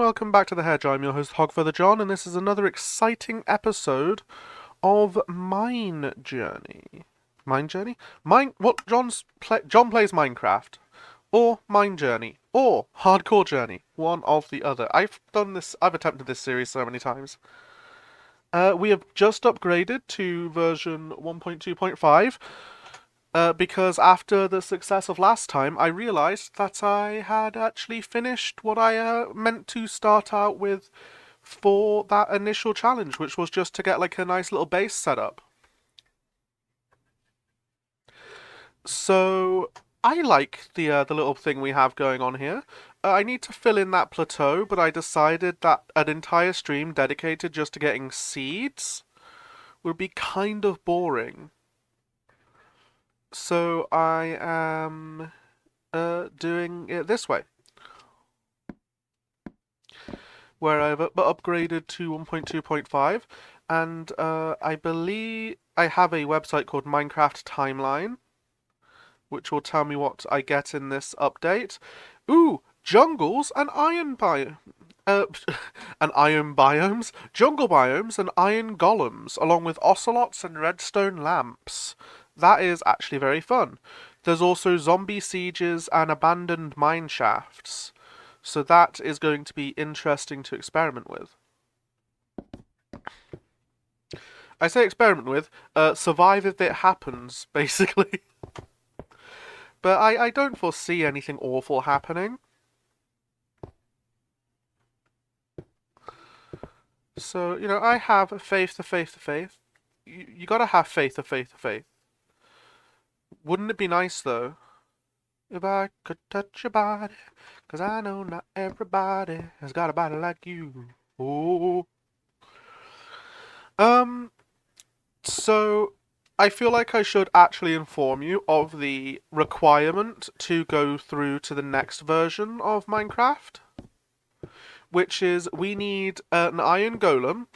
welcome back to the Hedge. I'm your host Hogfeather John, and this is another exciting episode of Mine Journey. Mine Journey? John plays Minecraft, or Mine Journey, or Hardcore Journey. One of the other. I've attempted this series so many times. We have just upgraded to version 1.2.5. Because after the success of last time, I realized that I had actually finished what I meant to start out with for that initial challenge, which was just to get like a nice little base set up. So I like the little thing we have going on here. I need to fill in that plateau, but I decided that an entire stream dedicated just to getting seeds would be kind of boring. So I am doing it this way, where I've upgraded to 1.2.5, and I believe I have a website called Minecraft Timeline, which will tell me what I get in this update. Ooh, jungles and iron and iron biomes, jungle biomes, and iron golems, along with ocelots and redstone lamps. That is actually very fun. There's also zombie sieges and abandoned mine shafts. So that is going to be interesting to experiment with. I say experiment with, survive if it happens, basically. But I don't foresee anything awful happening. So, I have faith to faith to faith. You gotta have faith to faith to faith. Wouldn't it be nice, though, if I could touch your body? 'Cause I know not everybody has got a body like you. Oh. So I feel like I should actually inform you of the requirement to go through to the next version of Minecraft, which is we need an iron golem,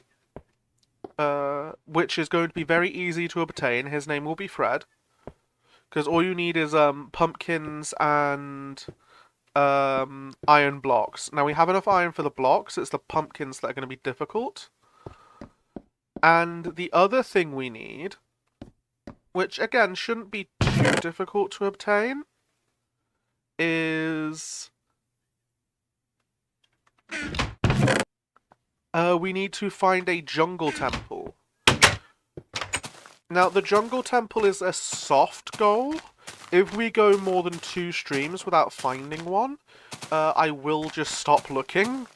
which is going to be very easy to obtain. His name will be Fred, because all you need is pumpkins and iron blocks. Now we have enough iron for the blocks. It's the pumpkins that are going to be difficult. And the other thing we need, which again shouldn't be too difficult to obtain, is we need to find a jungle temple. Now the jungle temple is a soft goal. If we go more than 2 streams without finding one, I will just stop looking.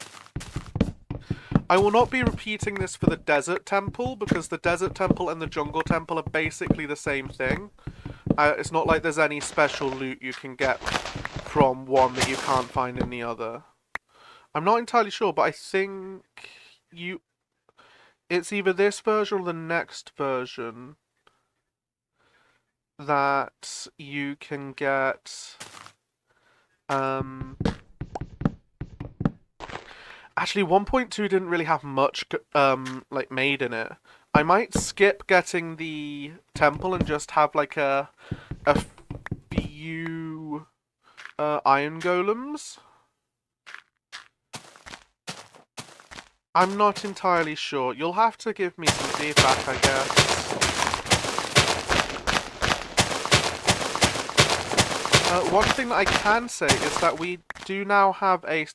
I will not be repeating this for the desert temple, because the desert temple and the jungle temple are basically the same thing. It's not like there's any special loot you can get from one that you can't find in the other. I'm not entirely sure, but I think it's either this version or the next version that you can get Actually, 1.2 didn't really have much like made in it. I might skip getting the temple and just have like a few iron golems. I'm not entirely sure. You'll have to give me some feedback, I guess. One thing that I can say is that we do now have a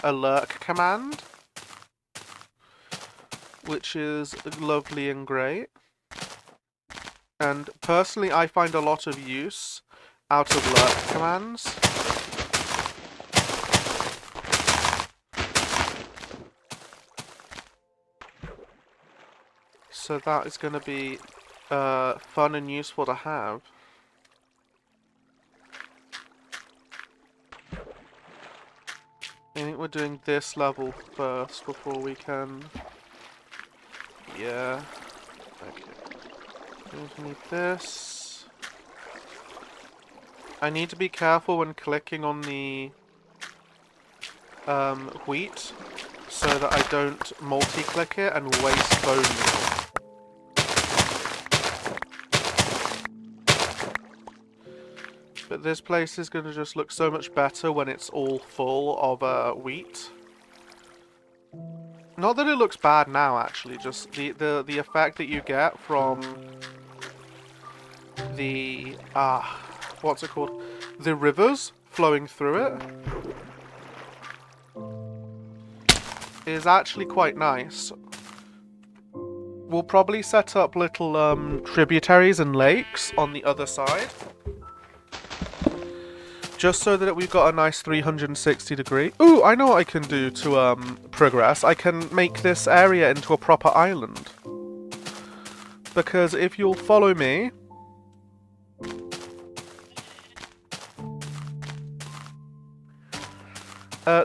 lurk command, which is lovely and great. And personally, I find a lot of use out of lurk commands. So that is going to be fun and useful to have. I think we're doing this level first before we can... Yeah. Okay. We need this. I need to be careful when clicking on the wheat, so that I don't multi-click it and waste bone meal. But this place is going to just look so much better when it's all full of wheat. Not that it looks bad now, actually, just the effect that you get from the, what's it called? The rivers flowing through it is actually quite nice. We'll probably set up little tributaries and lakes on the other side. Just so that we've got a nice 360 degree. Ooh, I know what I can do to progress. I can make this area into a proper island. Because if you'll follow me...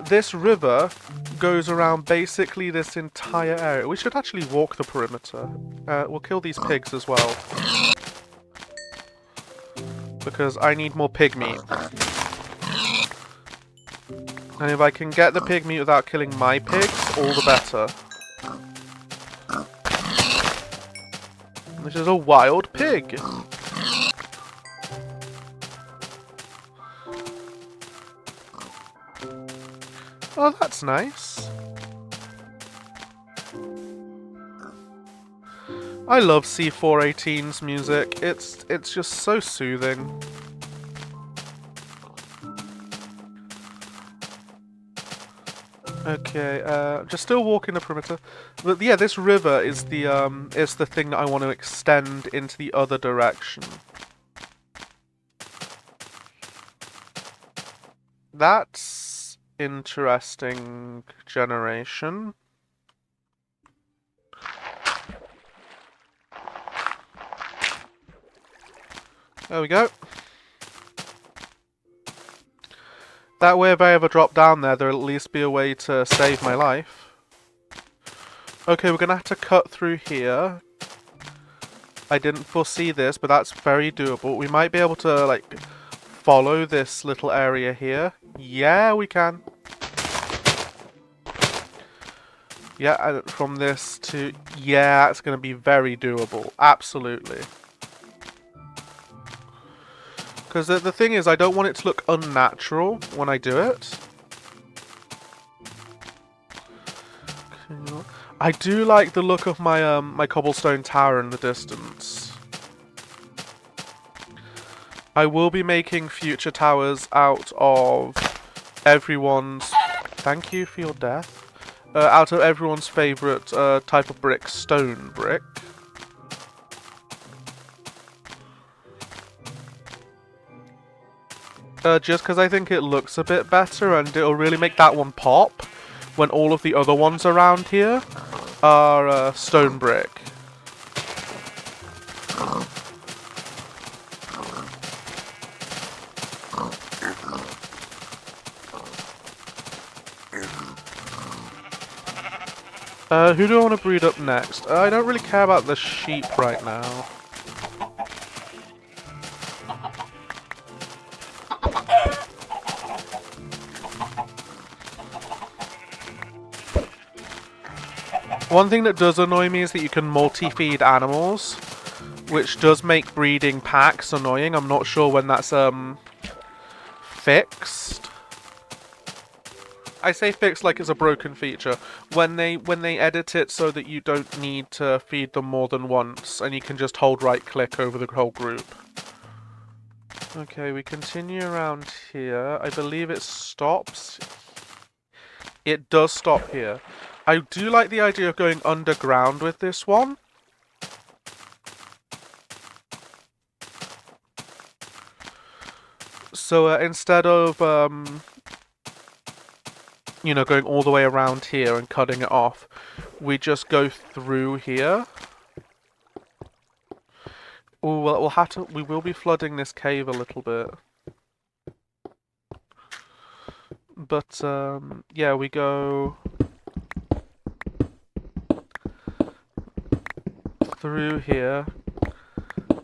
this river goes around basically this entire area. We should actually walk the perimeter. We'll kill these pigs as well. Because I need more pig meat. And if I can get the pig meat without killing my pigs, all the better. This is a wild pig. Oh, that's nice. I love C418's music. It's just so soothing. Okay, just still walking the perimeter. But yeah, this river is the thing that I want to extend into the other direction. That's interesting generation. There we go. That way if I ever drop down there, there'll at least be a way to save my life. Okay, we're gonna have to cut through here. I didn't foresee this, but that's very doable. We might be able to, like, follow this little area here. Yeah, we can. Yeah, and from this to... Yeah, it's gonna be very doable. Absolutely. Because the thing is, I don't want it to look unnatural when I do it. I do like the look of my my cobblestone tower in the distance. I will be making future towers out of everyone's... Thank you for your death. Out of everyone's favourite type of brick, stone brick. Just because I think it looks a bit better and it'll really make that one pop when all of the other ones around here are stone brick. Who do I want to breed up next? I don't really care about the sheep right now. One thing that does annoy me is that you can multi-feed animals, which does make breeding packs annoying. I'm not sure when that's fixed. I say fixed like it's a broken feature. When they edit it so that you don't need to feed them more than once, and you can just hold right-click over the whole group. Okay, we continue around here. I believe it stops. It does stop here. I do like the idea of going underground with this one. So instead of, you know, going all the way around here and cutting it off, we just go through here. Oh, well, we'll have to. We will be flooding this cave a little bit. But yeah, we go through here.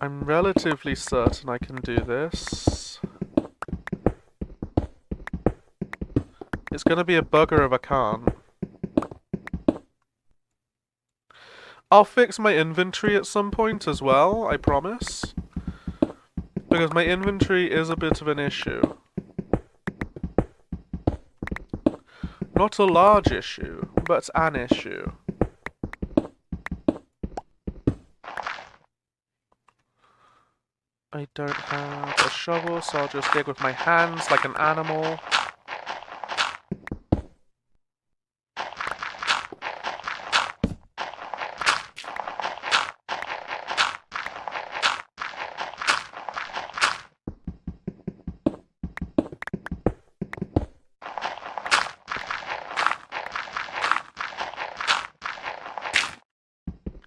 I'm relatively certain I can do this. It's gonna be a bugger if I can't. I'll fix my inventory at some point as well, I promise. Because my inventory is a bit of an issue. Not a large issue, but an issue. I don't have a shovel, so I'll just dig with my hands like an animal.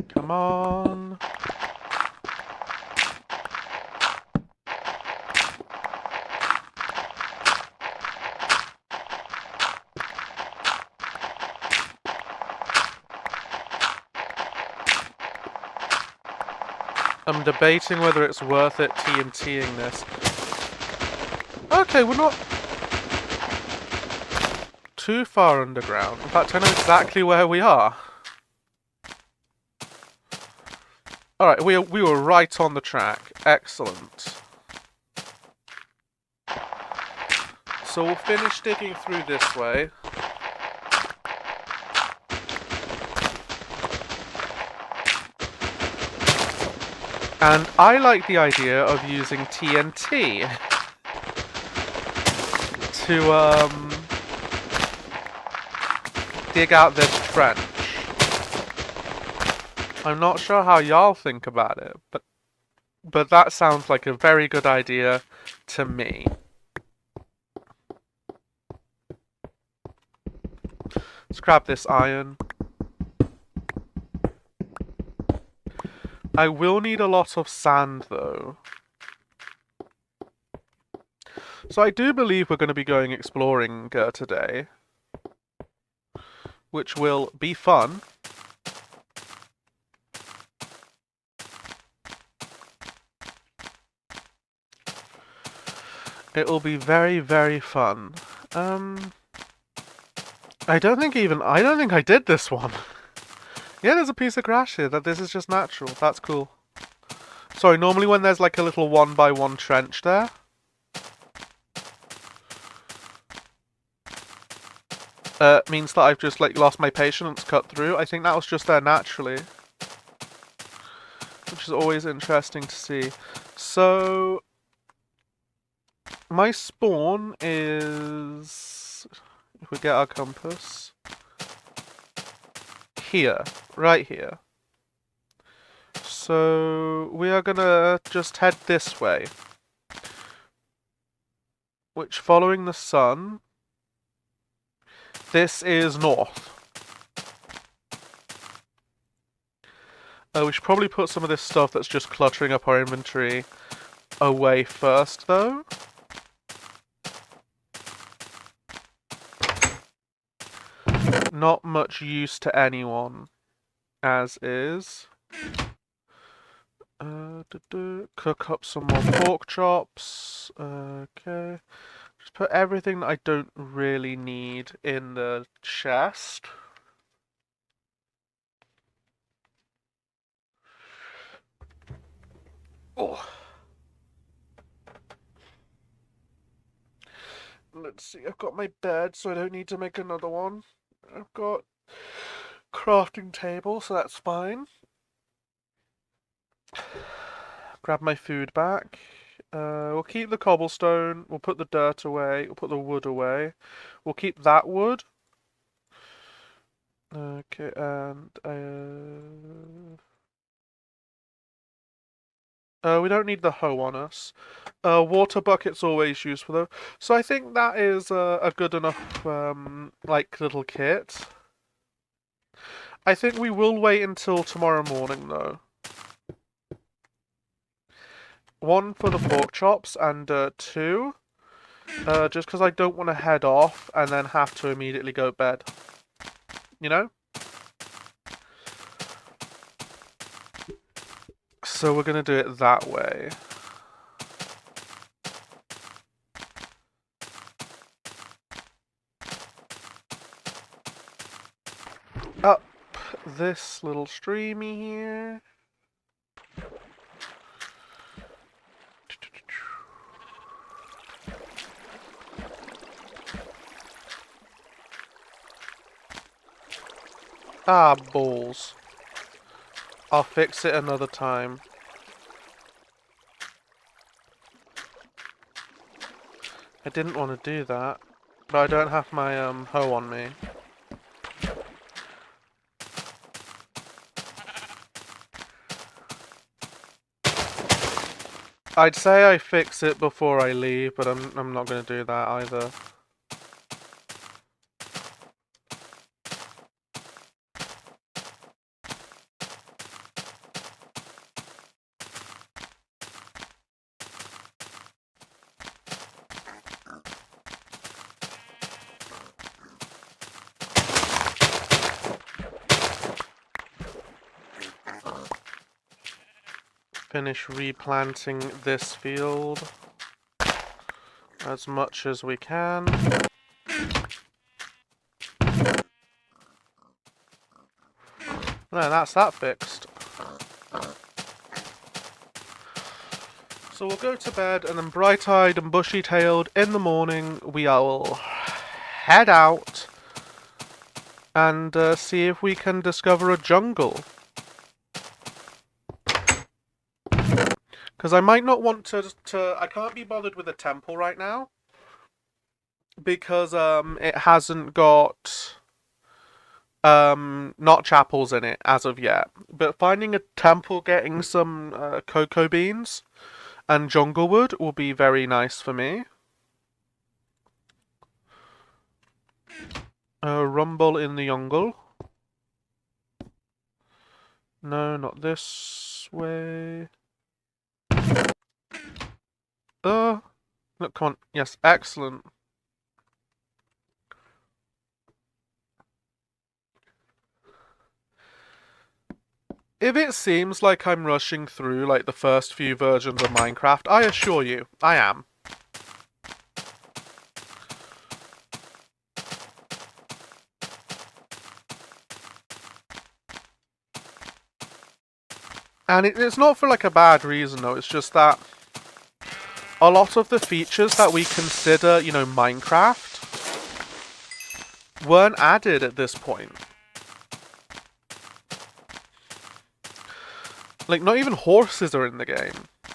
Come on. I'm debating whether it's worth it TNTing this. Okay, we're not too far underground. In fact, I know exactly where we are. Alright, we were right on the track. Excellent. So we'll finish digging through this way. And I like the idea of using TNT to dig out this trench. I'm not sure how y'all think about it, but that sounds like a very good idea to me. Let's grab this iron. I will need a lot of sand, though. So I do believe we're going to be going exploring today, which will be fun. It will be very, very fun. I don't think I did this one. Yeah, there's a piece of grass here. This is just natural. That's cool. Sorry, normally when there's like a little 1x1 trench there, means that I've just like lost my patience, cut through. I think that was just there naturally, which is always interesting to see. So my spawn is, if we get our compass, here, right here. So we are gonna just head this way, which, following the sun, this is north. We should probably put some of this stuff that's just cluttering up our inventory away first, though. Not much use to anyone, as is. Cook up some more pork chops. Okay. Just put everything that I don't really need in the chest. Oh. Let's see, I've got my bed, so I don't need to make another one. I've got crafting table, so that's fine. Grab my food back. We'll keep the cobblestone. We'll put the dirt away. We'll put the wood away. We'll keep that wood. Okay, and we don't need the hoe on us. Water bucket's always useful though. So I think that is a good enough like little kit. I think we will wait until tomorrow morning though. One for the pork chops, and two, just because I don't want to head off and then have to immediately go to bed. You know? So we're going to do it that way. Up this little streamy here. Ah, balls. I'll fix it another time. I didn't want to do that, but I don't have my hoe on me. I'd say I fix it before I leave, but I'm not going to do that either. Finish replanting this field as much as we can. No, that's that fixed. So we'll go to bed, and then bright-eyed and bushy-tailed in the morning, we will head out and see if we can discover a jungle. Because I might not want to... I can't be bothered with a temple right now. Because it hasn't got... not chapels in it as of yet. But finding a temple, getting some cocoa beans and jungle wood will be very nice for me. Rumble in the jungle. No, not this way. Look, come on. Yes, excellent. If it seems like I'm rushing through like the first few versions of Minecraft, I assure you, I am. And it's not for like a bad reason though, it's just that a lot of the features that we consider, you know, Minecraft, weren't added at this point. Like, not even horses are in the game.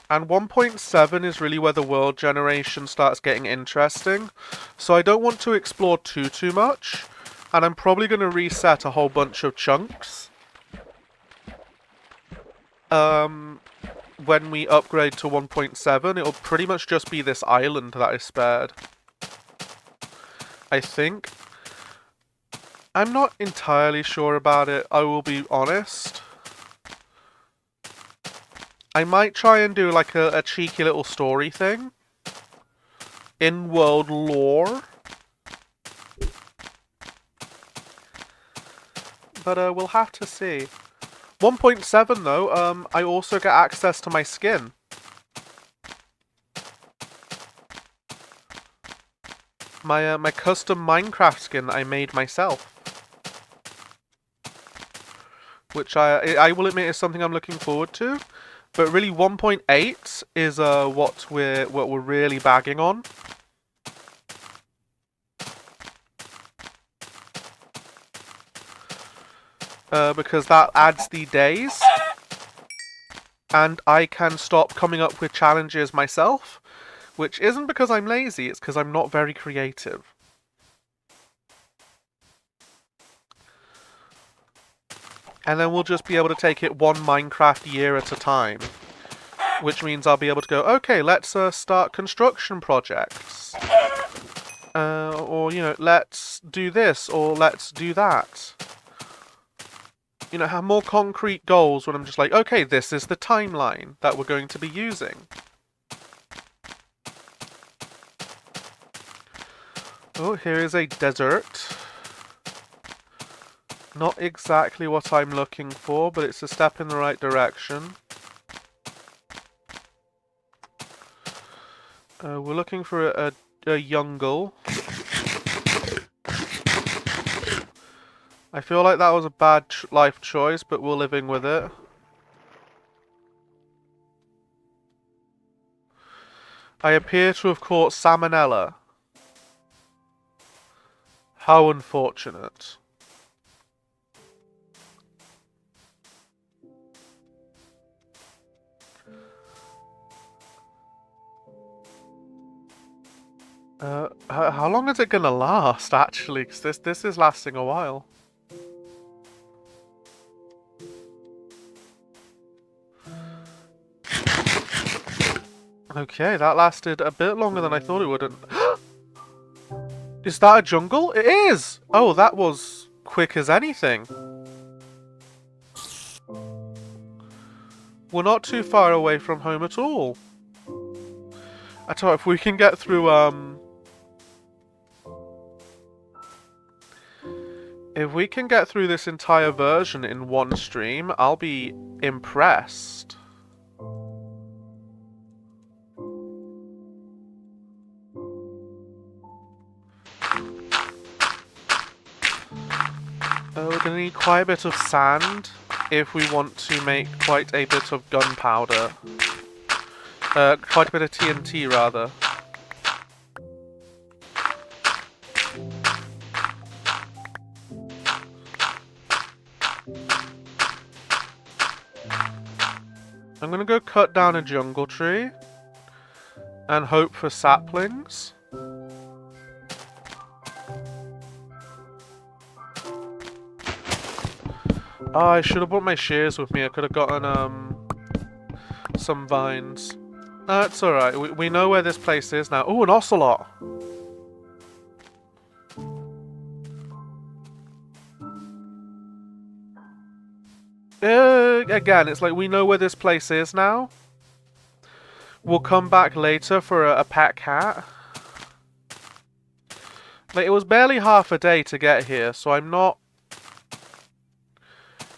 And 1.7 is really where the world generation starts getting interesting. So I don't want to explore too much. And I'm probably going to reset a whole bunch of chunks. When we upgrade to 1.7, it'll pretty much just be this island that is spared. I think. I'm not entirely sure about it, I will be honest. I might try and do like a cheeky little story thing. In-world lore. But we'll have to see. 1.7 though, I also get access to my skin. My custom Minecraft skin that I made myself. Which I will admit is something I'm looking forward to. But really 1.8 is what we're really bagging on. Because that adds the days. And I can stop coming up with challenges myself. Which isn't because I'm lazy, it's because I'm not very creative. And then we'll just be able to take it one Minecraft year at a time. Which means I'll be able to go, okay, let's start construction projects. Or, you know, let's do this, or let's do that. You know, have more concrete goals when I'm just like, okay, this is the timeline that we're going to be using. Oh, here is a desert. Not exactly what I'm looking for, but it's a step in the right direction. We're looking for a jungle. I feel like that was a bad life choice, but we're living with it. I appear to have caught salmonella. How unfortunate. How long is it gonna last, actually? Because this is lasting a while. Okay, that lasted a bit longer than I thought it would. Is that a jungle? It is! Oh, that was quick as anything. We're not too far away from home at all. I tell you, if we can get through, if we can get through this entire version in one stream, I'll be impressed. We're gonna need quite a bit of sand if we want to make quite a bit of gunpowder. Quite a bit of TNT, rather. I'm gonna go cut down a jungle tree and hope for saplings. Oh, I should have brought my shears with me. I could have gotten some vines. That's alright. We know where this place is now. Oh, an ocelot! Again, it's like we know where this place is now. We'll come back later for a pet cat. Like, it was barely half a day to get here, so I'm not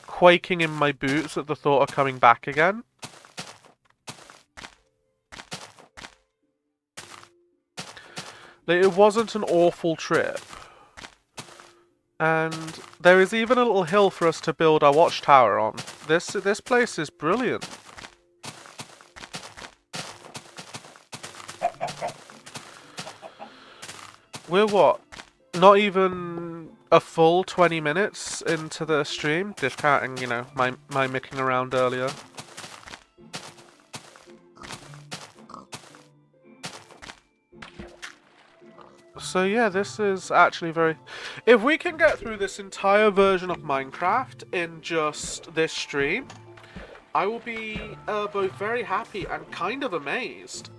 quaking in my boots at the thought of coming back again. Like, it wasn't an awful trip. And there is even a little hill for us to build our watchtower on. This place is brilliant. We're what? Not even a full 20 minutes into the stream, discounting, you know, my micking around earlier. So yeah, this is actually very... If we can get through this entire version of Minecraft in just this stream, I will be both very happy and kind of amazed.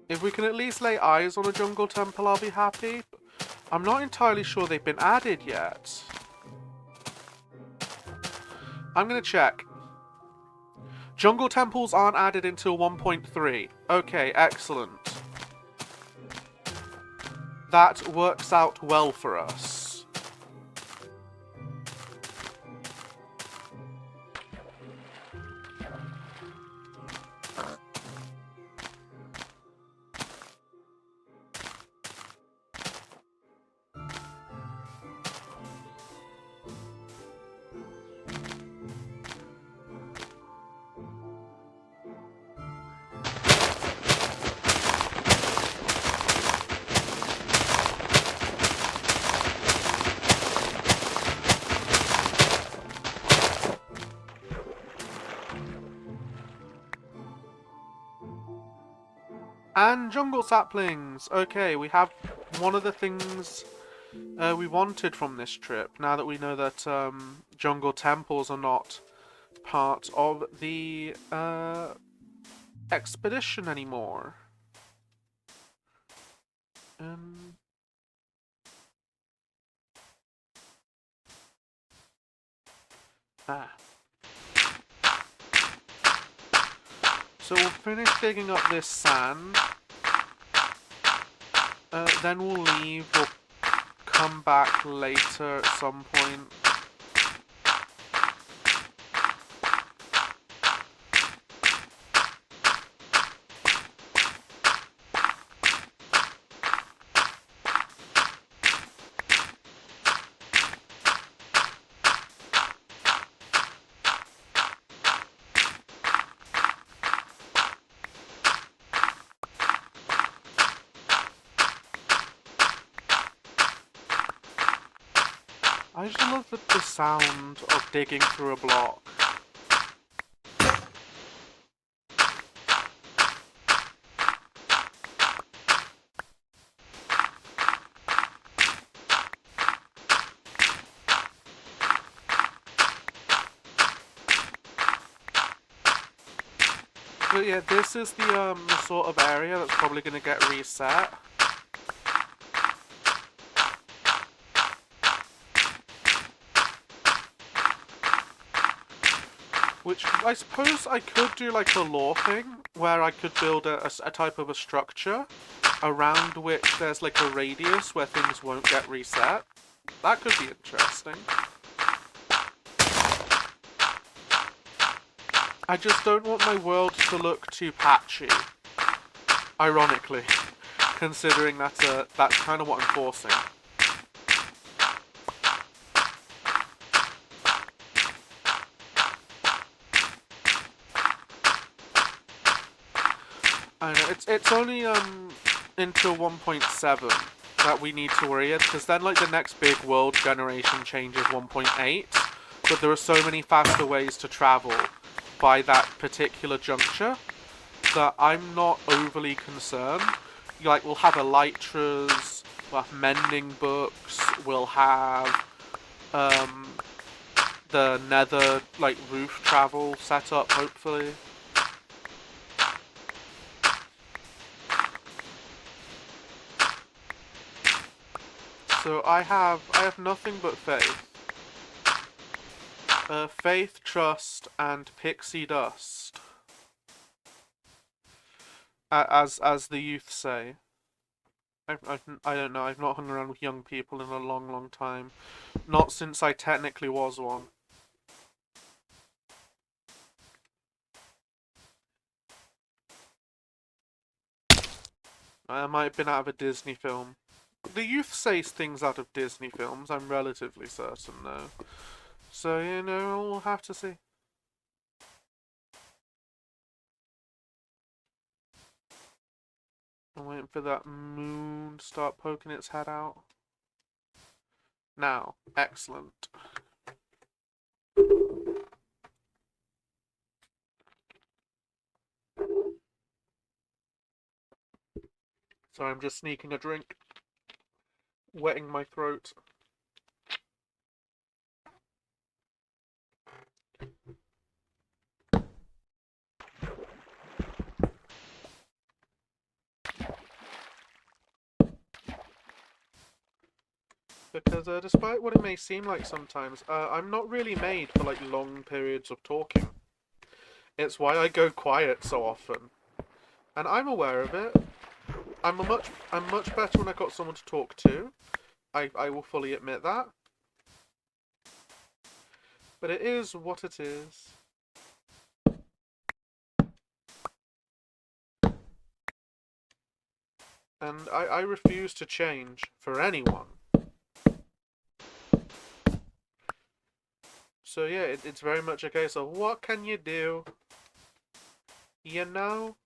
If we can at least lay eyes on a jungle temple, I'll be happy. I'm not entirely sure they've been added yet. I'm gonna check. Jungle temples aren't added until 1.3. Okay, excellent. That works out well for us. And jungle saplings! Okay, we have one of the things we wanted from this trip, now that we know that jungle temples are not part of the expedition anymore. So we'll finish digging up this sand, then we'll leave, we'll come back later at some point. I just love the sound of digging through a block. But yeah, this is the sort of area that's probably going to get reset. Which I suppose I could do like a lore thing, where I could build a type of a structure around which there's like a radius where things won't get reset. That could be interesting. I just don't want my world to look too patchy. Ironically, considering that's kind of what I'm forcing. I know it's only until 1.7 that we need to worry it, because then like the next big world generation change is 1.8, but there are so many faster ways to travel by that particular juncture that I'm not overly concerned. Like, we'll have elytras, we'll have mending books, we'll have the nether like roof travel set up, hopefully. So I have nothing but faith. Faith, trust, and pixie dust. As the youth say. I don't know, I've not hung around with young people in a long, long time. Not since I technically was one. I might have been out of a Disney film. The youth says things out of Disney films, I'm relatively certain though. So, you know, we'll have to see. I'm waiting for that moon to start poking its head out. Now, excellent. Sorry, I'm just sneaking a drink. Wetting my throat. Because despite what it may seem like sometimes, I'm not really made for like long periods of talking. It's why I go quiet so often. And I'm aware of it. I'm much better when I've got someone to talk to. I will fully admit that. But it is what it is. And I refuse to change for anyone. So yeah, it's very much a case of what can you do? You know?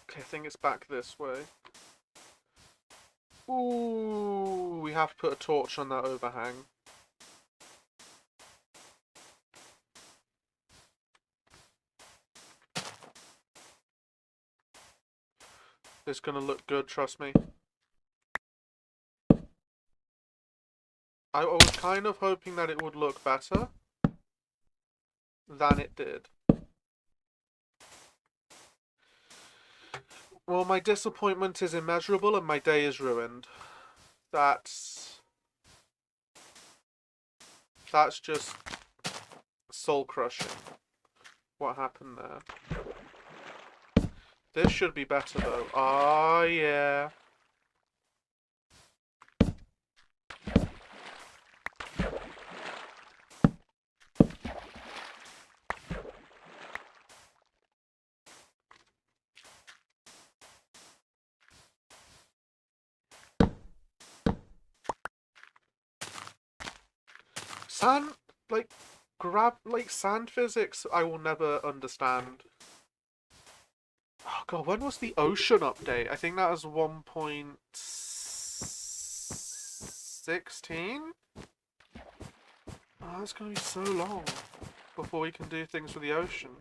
Okay, I think it's back this way. Ooh, we have to put a torch on that overhang. It's gonna look good, trust me. I was kind of hoping that it would look better than it did. Well, my disappointment is immeasurable and my day is ruined. That's just soul-crushing. What happened there? This should be better though. Oh yeah. Sand, like, sand physics I will never understand. Oh god, when was the ocean update? I think that was 1.16? Oh, it's gonna be so long before we can do things with the ocean.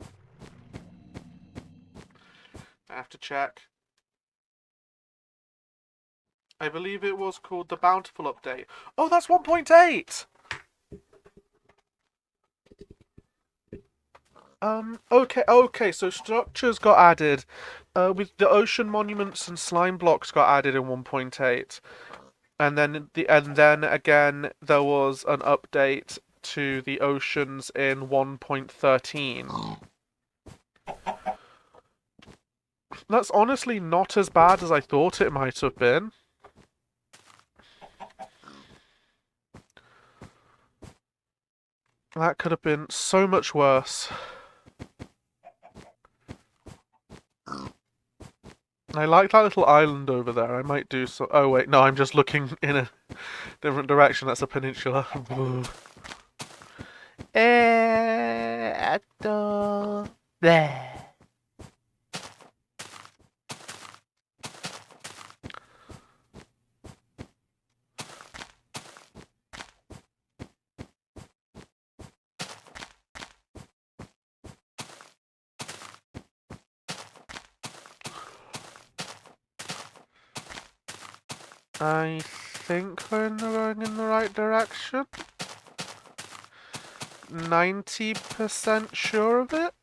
I have to check. I believe it was called the Bountiful update. Oh, that's 1.8! Okay, so structures got added. With the ocean monuments and slime blocks got added in 1.8. And then again there was an update to the oceans in 1.13. That's honestly not as bad as I thought it might have been. That could have been so much worse. I like that little island over there. I might do so. Oh wait, no, I'm just looking in a different direction. That's a peninsula. There. I think we're going in the right direction. 90% sure of it.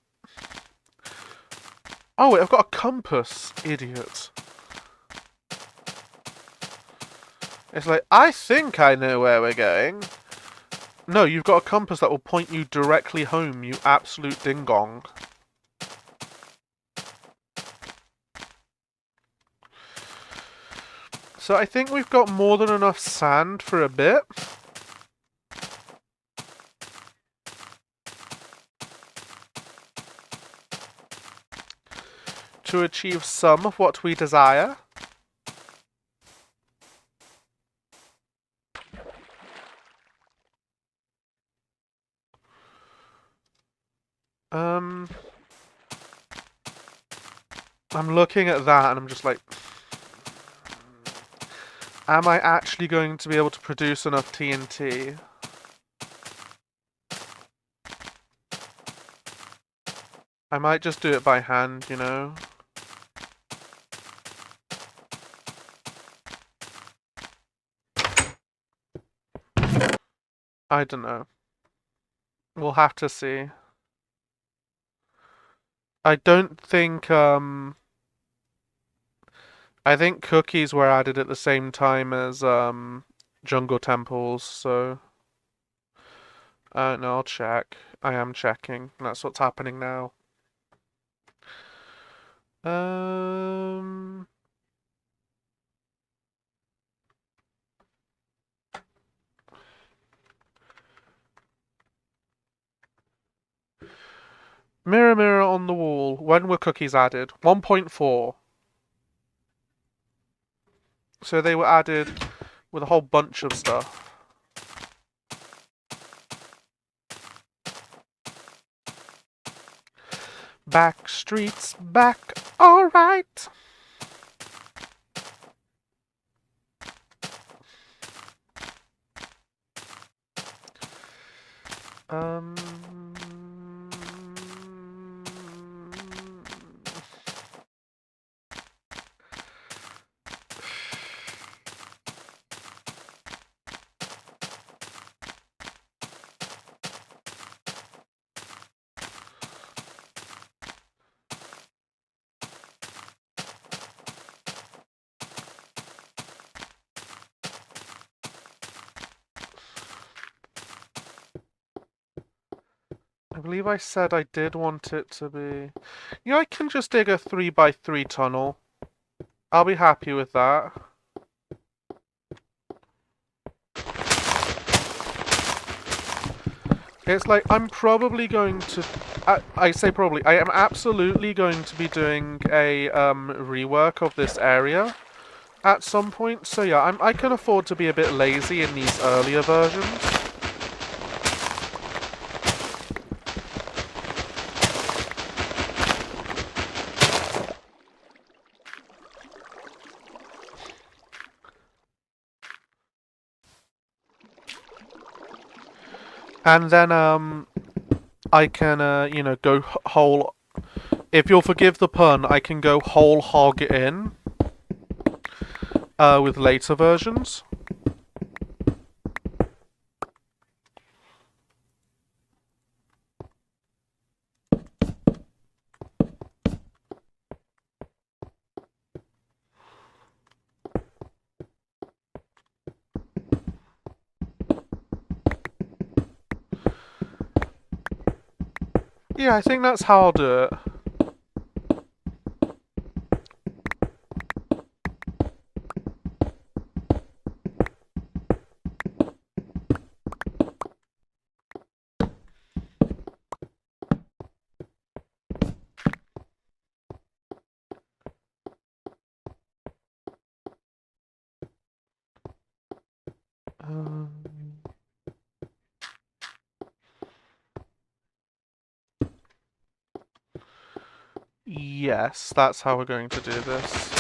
Oh wait, I've got a compass, idiot. It's like, I think I know where we're going. No, you've got a compass that will point you directly home, you absolute ding-dong. So I think we've got more than enough sand for a bit. To achieve some of what we desire. I'm looking at that and I'm just like, am I actually going to be able to produce enough TNT? I might just do it by hand, you know? I don't know. We'll have to see. I don't think, I think cookies were added at the same time as, jungle temples, so... no, I'll check. I am checking. That's what's happening now. Mirror, mirror on the wall. When were cookies added? 1.4. So they were added with a whole bunch of stuff. Back streets back, alright. I believe I said I did want it to be... Yeah, I can just dig a 3x3 tunnel. I'll be happy with that. It's like, I'm probably going to... I say probably, I am absolutely going to be doing a rework of this area at some point. So yeah, I can afford to be a bit lazy in these earlier versions. And then, I can, you know, go whole... If you'll forgive the pun, I can go whole hog in. with later versions. Yeah, I think that's how I'll do it. Yes, that's how we're going to do this.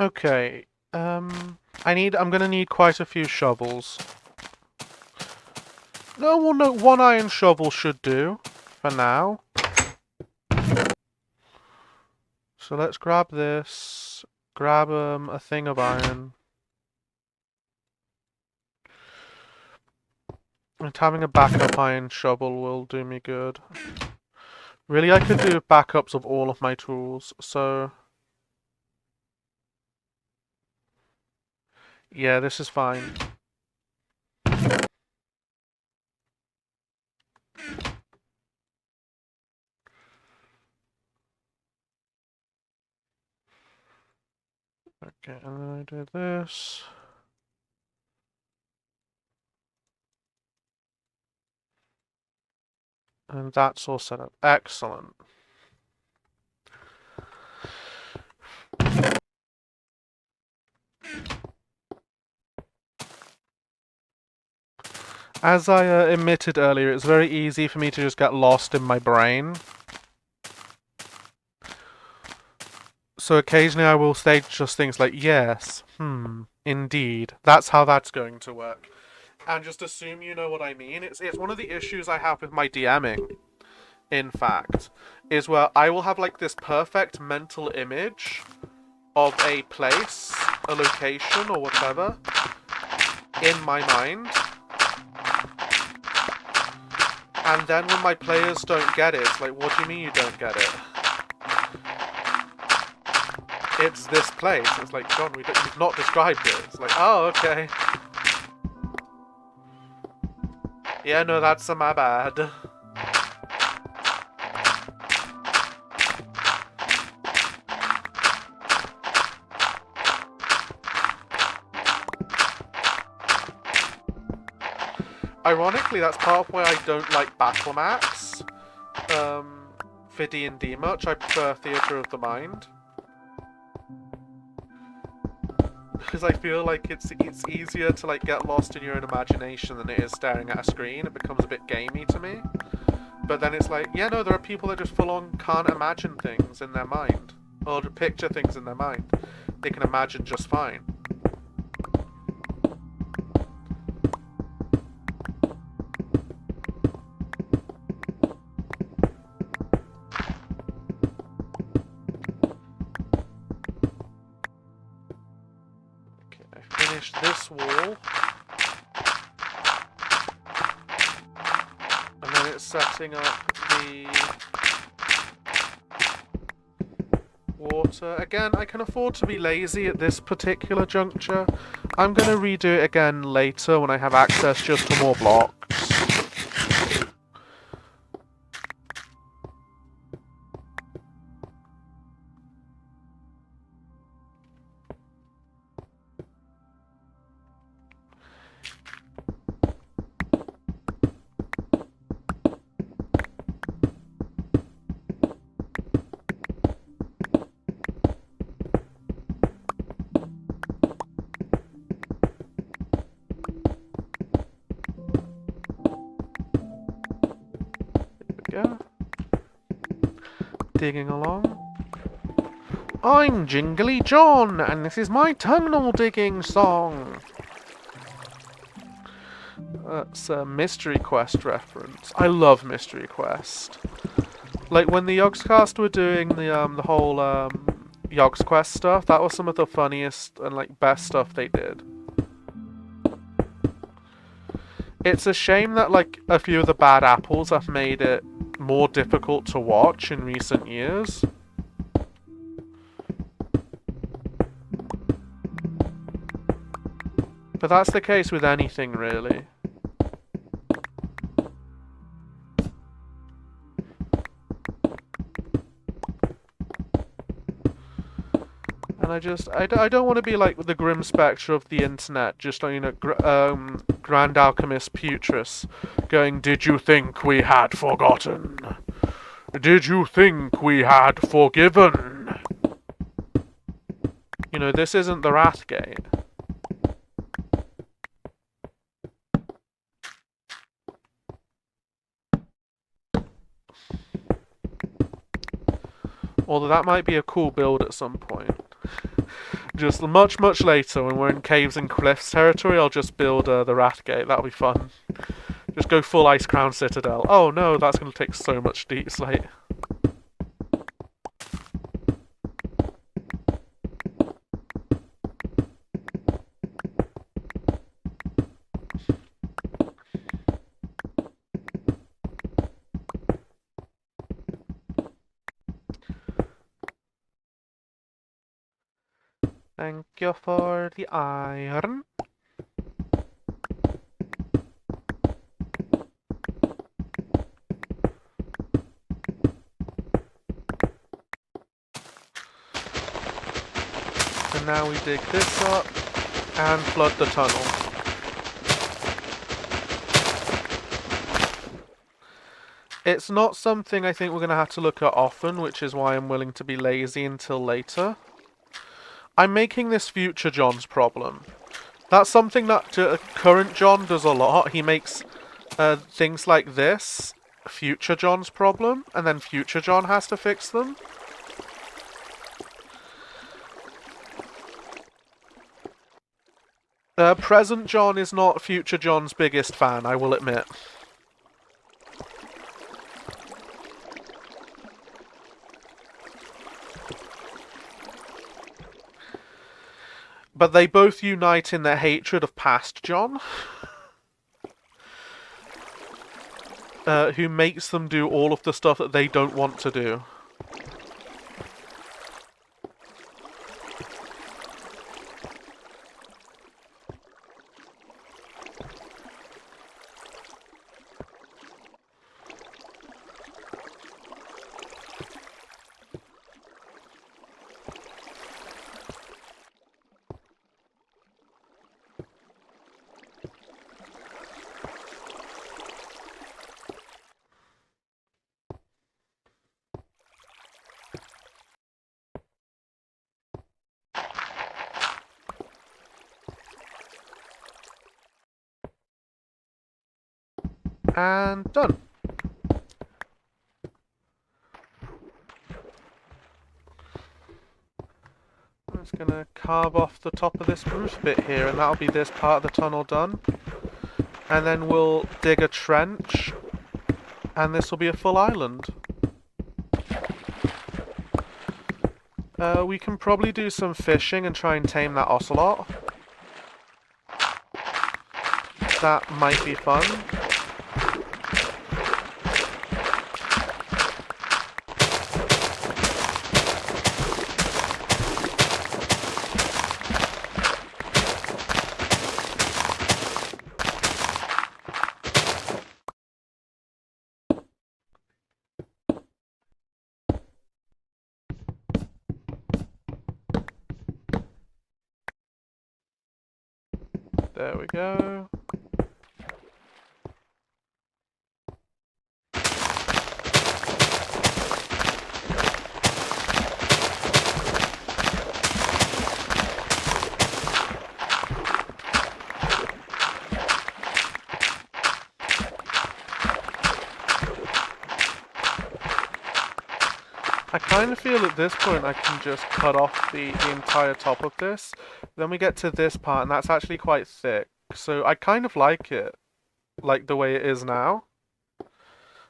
Okay, I'm gonna need quite a few shovels. No, well, no, one iron shovel should do, for now. So let's grab this, grab a thing of iron. And having a backup iron shovel will do me good. Really, I could do backups of all of my tools, so... Yeah, this is fine. Okay, and then I do this. And that's all set up. Excellent. As I admitted earlier, it's very easy for me to just get lost in my brain. So occasionally I will say just things like, yes, indeed. That's how that's going to work. And just assume you know what I mean. It's one of the issues I have with my DMing, in fact, is where I will have like this perfect mental image of a place, a location, or whatever, in my mind. And then when my players don't get it, it's like, what do you mean you don't get it? It's this place. It's like, John, we've not described it. It's like, oh, okay. Yeah, no, that's my bad. Ironically, that's part of why I don't like Battle Max for D&D much. I prefer Theatre of the Mind. Because I feel like it's easier to like get lost in your own imagination than it is staring at a screen. It becomes a bit gamey to me. But then it's like, yeah, no, there are people that just full on can't imagine things in their mind. Or picture things in their mind. They can imagine just fine. Okay, I finished this wall. And then it's setting up the water. Again, I can afford to be lazy at this particular juncture. I'm going to redo it again later when I have access just to more blocks. digging along. I'm Jingly John, and this is my tunnel digging song. That's a Mystery Quest reference. I love Mystery Quest. Like when the Yogscast were doing the whole Yogs Quest stuff, that was some of the funniest and like best stuff they did. It's a shame that like a few of the bad apples have made it more difficult to watch in recent years. But that's the case with anything, really. And I don't want to be like the grim spectre of the internet, just, you know, Grand Alchemist Putris, going, "Did you think we had forgotten? Did you think we had forgiven?" You know, this isn't the Wrathgate. Although that might be a cool build at some point. Just much, much later, when we're in caves and cliffs territory, I'll just build the Wrathgate. That'll be fun. Just go full Icecrown Citadel. Oh no, that's going to take so much deep slate. Thank you for the iron. And now we dig this up and flood the tunnel. It's not something I think we're going to have to look at often, which is why I'm willing to be lazy until later. I'm making this future John's problem. That's something that current John does a lot. He makes things like this future John's problem, and then future John has to fix them. Present John is not future John's biggest fan, I will admit. But they both unite in their hatred of past John, who makes them do all of the stuff that they don't want to do. And done. I'm just gonna carve off the top of this roof bit here, and that'll be this part of the tunnel done. And then we'll dig a trench, and this will be a full island. We can probably do some fishing and try and tame that ocelot. That might be fun. There we go. I kind of feel at this point I can just cut off the entire top of this. Then we get to this part, and that's actually quite thick. So I kind of like it, like the way it is now.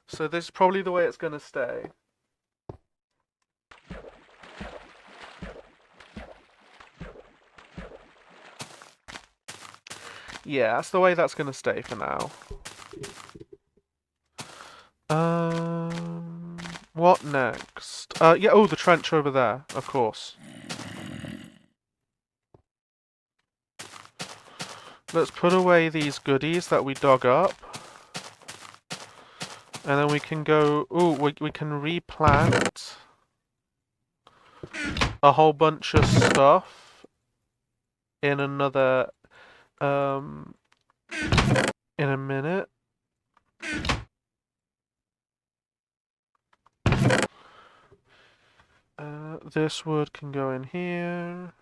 So this is probably the way it's going to stay. Yeah, that's the way that's going to stay for now. What next? Yeah, oh, the trench over there, of course. Let's put away these goodies that we dug up. And then we can go... Ooh, we can replant a whole bunch of stuff in another... in a minute. This wood can go in here.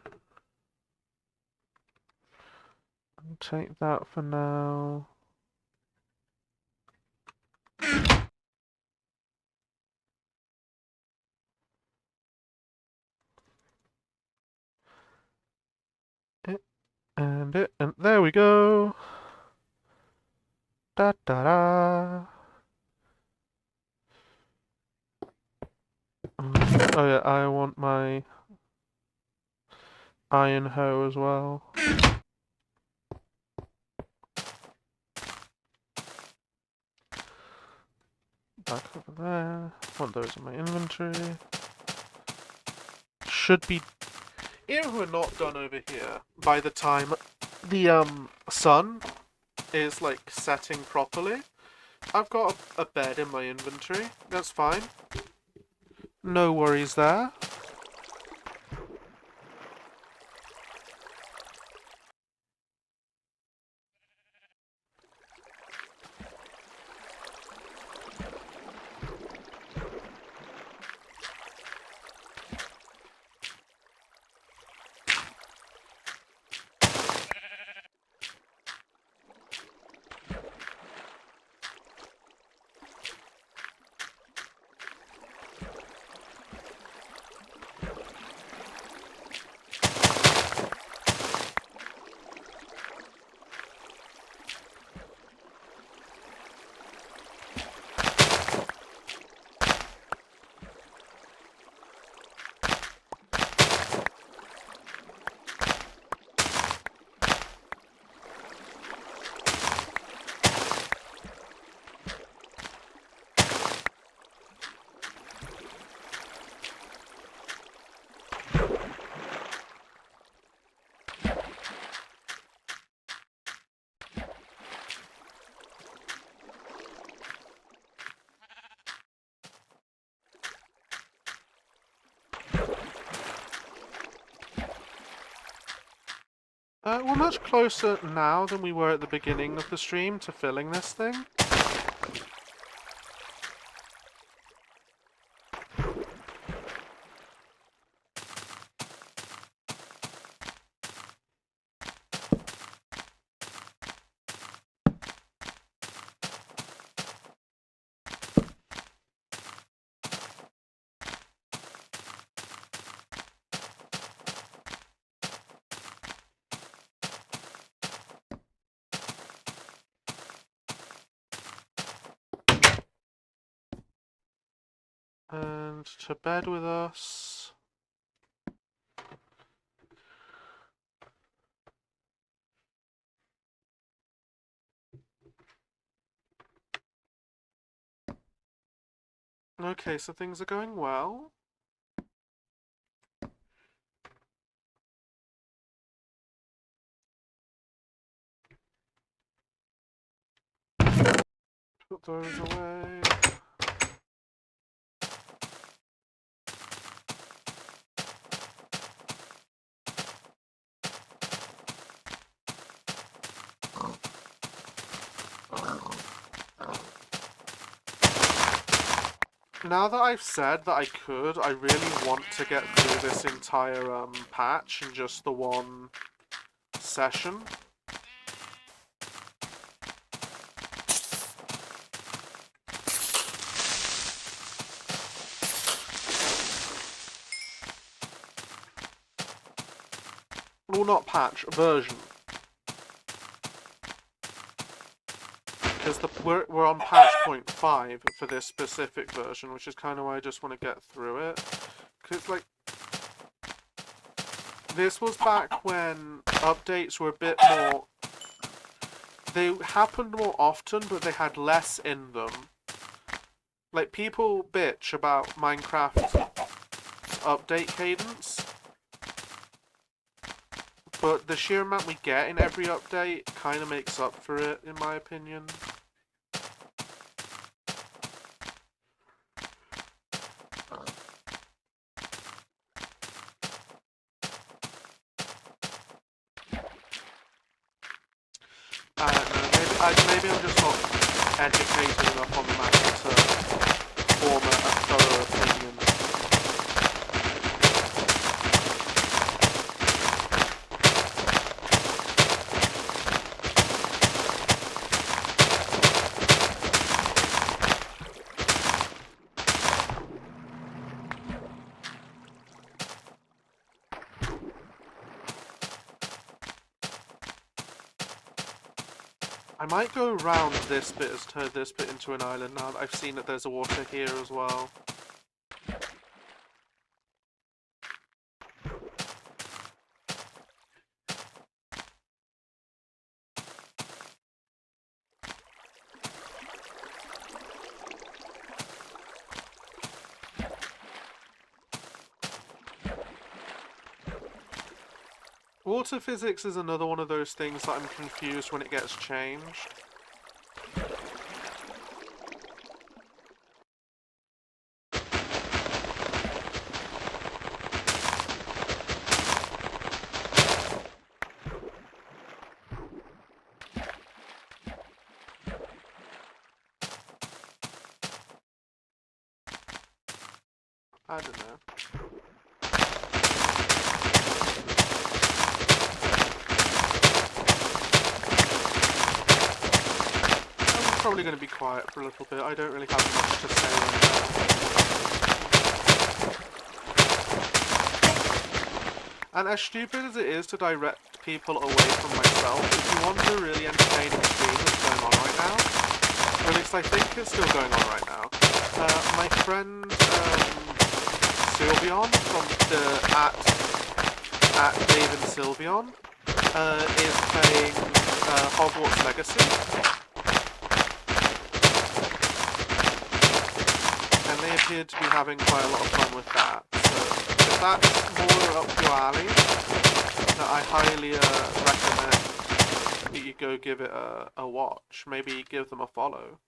Take that for now. And there we go. Da da da. Oh yeah, I want my iron hoe as well. Back over there. Want those in my inventory. Should be... If we're not done over here by the time the sun is like setting properly, I've got a bed in my inventory. That's fine. No worries there. We're much closer now than we were at the beginning of the stream to filling this thing. And to bed with us. Okay, so things are going well. Put those away. Now that I've said that I could, I really want to get through this entire patch in just the one session. well, not patch, version. Because we're on patch 0.5 for this specific version, which is kind of why I just want to get through it. Because, like, this was back when updates were a bit more... They happened more often, but they had less in them. Like, people bitch about Minecraft's update cadence, but the sheer amount we get in every update kind of makes up for it, in my opinion. Maybe I'm just not educated enough on the matter to form a thorough opinion. I might go around this bit as turn this bit into an island now that I've seen that there's a water here as well. Water physics is another one of those things that I'm confused when it gets changed. I don't know. I'm probably going to be quiet for a little bit. I don't really have much to say right now. And as stupid as it is to direct people away from myself, if you want a really entertaining stream that's going on right now, or at least I think it's still going on right now, my friend Sylveon from the at David Sylveon is playing Hogwarts Legacy, and they appear to be having quite a lot of fun with that. So if that's more up your alley, I highly recommend that you go give it a watch. Maybe give them a follow.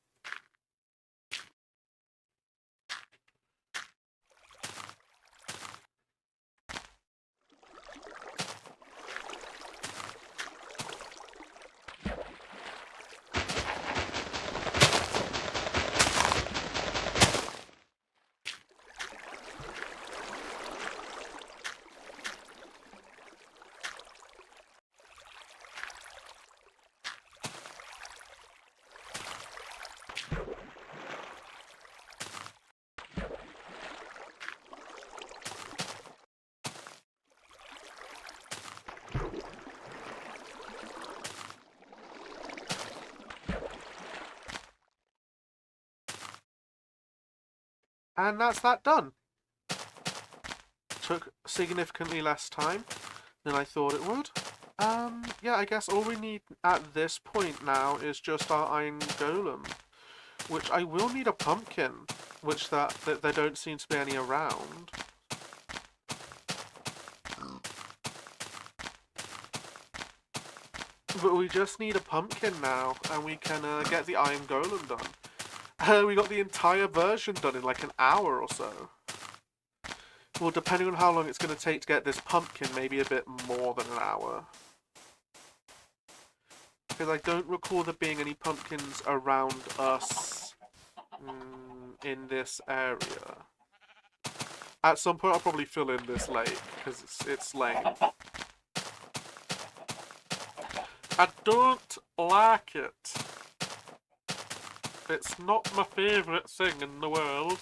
And that's that done. Took significantly less time than I thought it would. Yeah, I guess all we need at this point now is just our iron golem, which I will need a pumpkin, which that there don't seem to be any around. But we just need a pumpkin now, and we can get the iron golem done. We got the entire version done in like an hour or so. Well, depending on how long it's going to take to get this pumpkin, maybe a bit more than an hour. Because I don't recall there being any pumpkins around us in this area. At some point I'll probably fill in this lake, because it's lame. I don't like it. It's not my favourite thing in the world.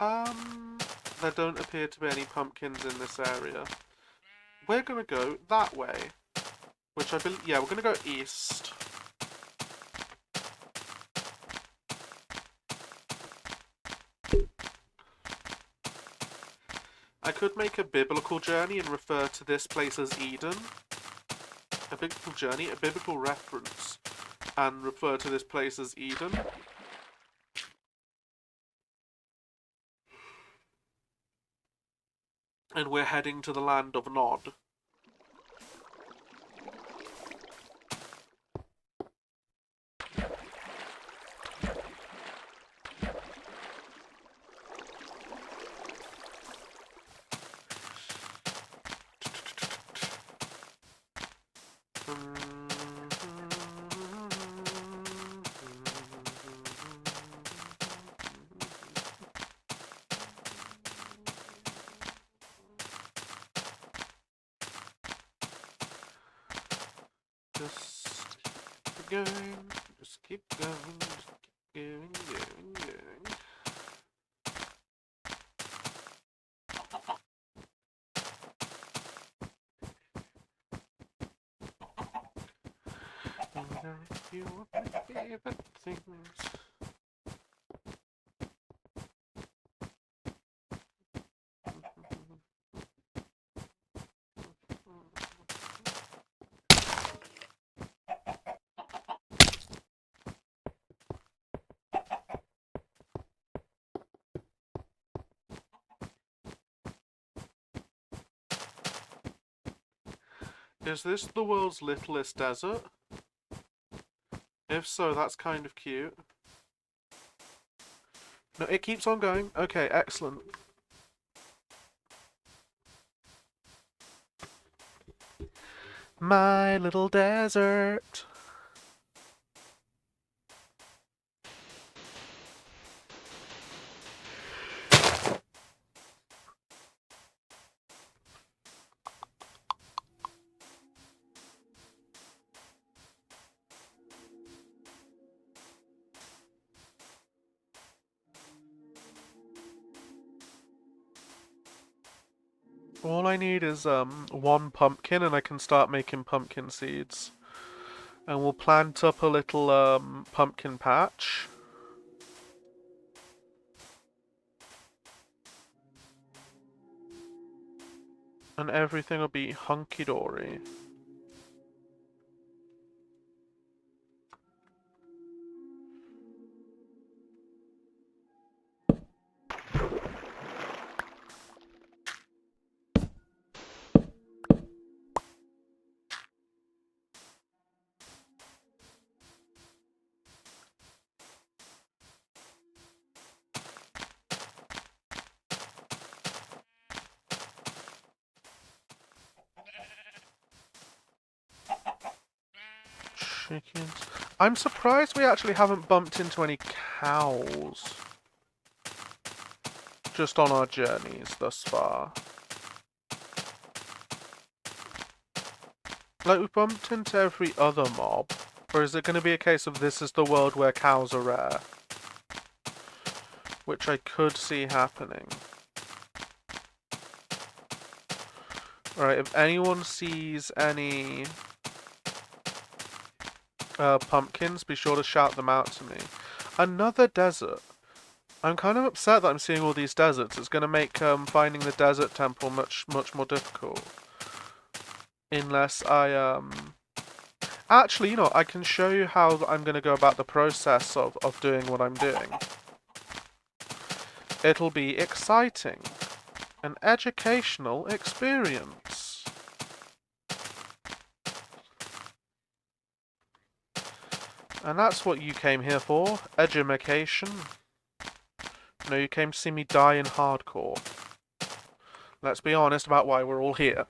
There don't appear to be any pumpkins in this area. We're gonna go that way. Which I believe, yeah, we're gonna go east. I could make a biblical journey and refer to this place as Eden. A biblical journey, a biblical reference, and refer to this place as Eden. And we're heading to the land of Nod. Just keep going, going. You want my favorite things. Is this the world's littlest desert? If so, that's kind of cute. No, it keeps on going. Okay, excellent. My little desert. All I need is one pumpkin and I can start making pumpkin seeds. And we'll plant up a little pumpkin patch. And everything will be hunky-dory. Chickens. I'm surprised we actually haven't bumped into any cows. Just on our journeys thus far. Like, we've bumped into every other mob. Or is it going to be a case of this is the world where cows are rare? Which I could see happening. Alright, if anyone sees any pumpkins, be sure to shout them out to me. Another desert. I'm kind of upset that I'm seeing all these deserts. It's going to make finding the desert temple much more difficult. Unless I actually, you know, I can show you how I'm going to go about the process of doing what I'm doing. It'll be exciting. An educational experience. And that's what you came here for, edumacation. No, you came to see me die in hardcore. Let's be honest about why we're all here.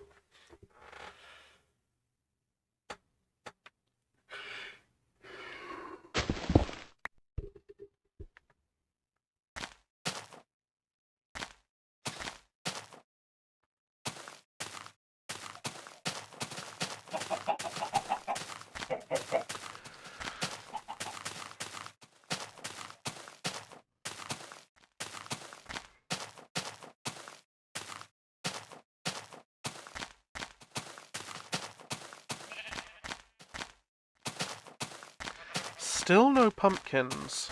Still no pumpkins.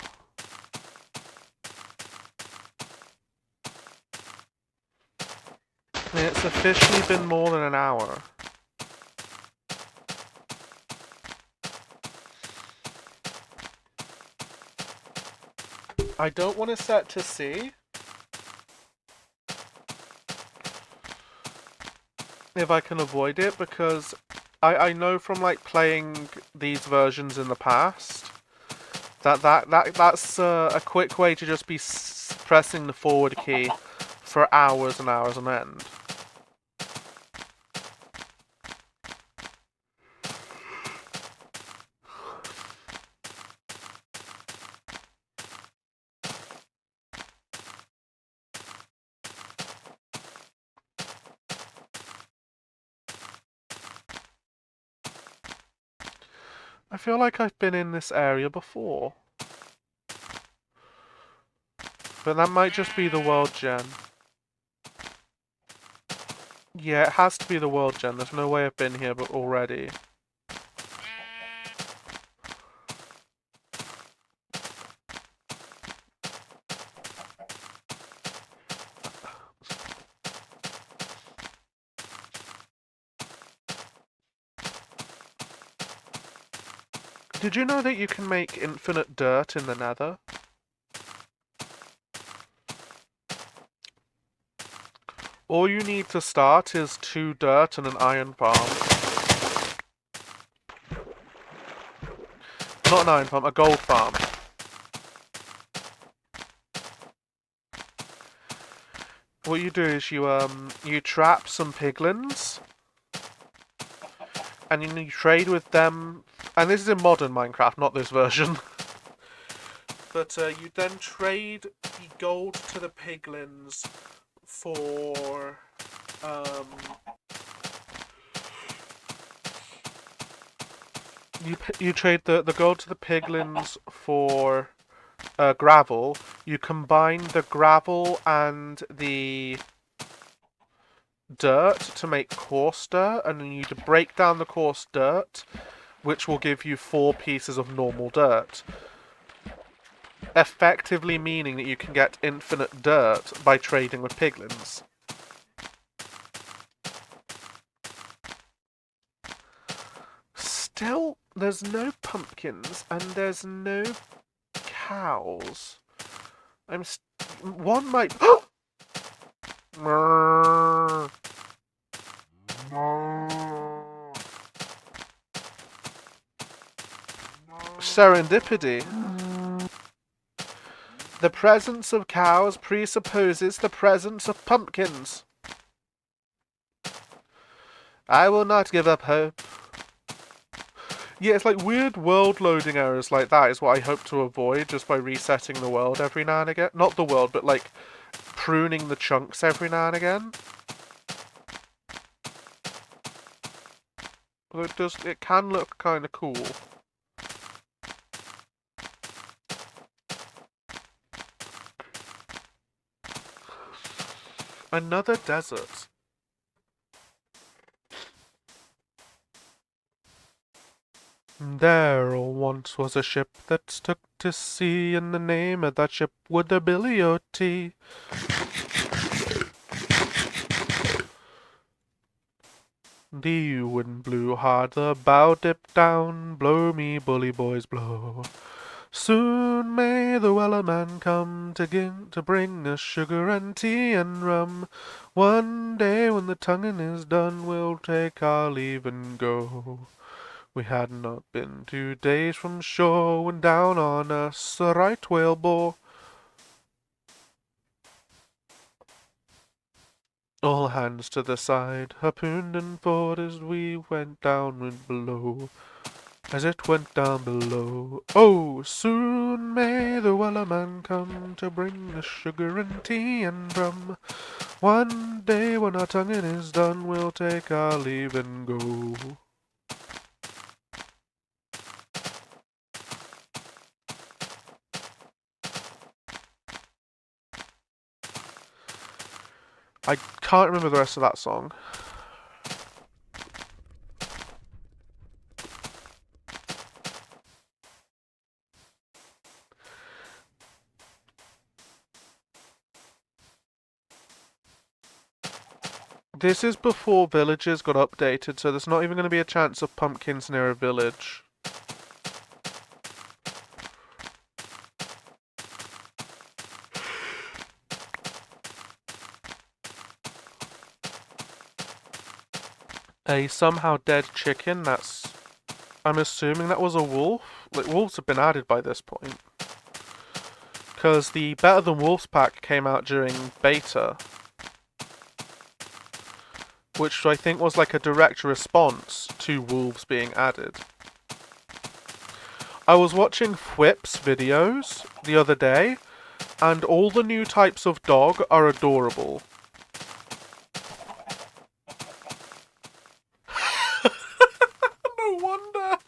I mean, it's officially been more than an hour. I don't want to set to see. If I can avoid it, because I know from like playing these versions in the past that's a quick way to just be pressing the forward key for hours and hours on end. I feel like I've been in this area before. But that might just be the world gen. Yeah, it has to be the world gen. There's no way I've been here but already. Did you know that you can make infinite dirt in the Nether? All you need to start is 2 dirt and an iron farm. Not an iron farm, a gold farm. What you do is you trap some piglins, and you trade with them. And this is in modern Minecraft, not this version. But you then trade the gold to the piglins for you trade the gold to the piglins for gravel. You combine the gravel and the dirt to make coarse dirt, and then you need to break down the coarse dirt, which will give you 4 pieces of normal dirt. Effectively meaning that you can get infinite dirt by trading with piglins. Still, there's no pumpkins and there's no cows. One might. Serendipity. The presence of cows presupposes the presence of pumpkins. I will not give up hope. Yeah, it's like weird world loading errors like that is what I hope to avoid just by resetting the world every now and again. Not the world, but like pruning the chunks every now and again. It can look kind of cool. Another desert. There once was a ship that took to sea, and the name of that ship was the Billy O.T. The wind blew hard, the bow dipped down, blow me bully boys blow. Soon may the Wellerman come to bring us sugar and tea and rum. One day when the tonguing is done, we'll take our leave and go. We had not been 2 days from shore when down on us a right whale bore. All hands to the side, harpooned and forward as we went downward below. As it went down below. Oh, soon may the Wellerman come to bring us sugar and tea and rum. One day when our tonguing is done, we'll take our leave and go. I can't remember the rest of that song. This is before villages got updated, so there's not even going to be a chance of pumpkins near a village. A somehow dead chicken, that's... I'm assuming that was a wolf? Like, wolves have been added by this point. Because the Better Than Wolves pack came out during beta. Which I think was like a direct response to wolves being added. I was watching Whip's videos the other day, and all the new types of dog are adorable. No wonder!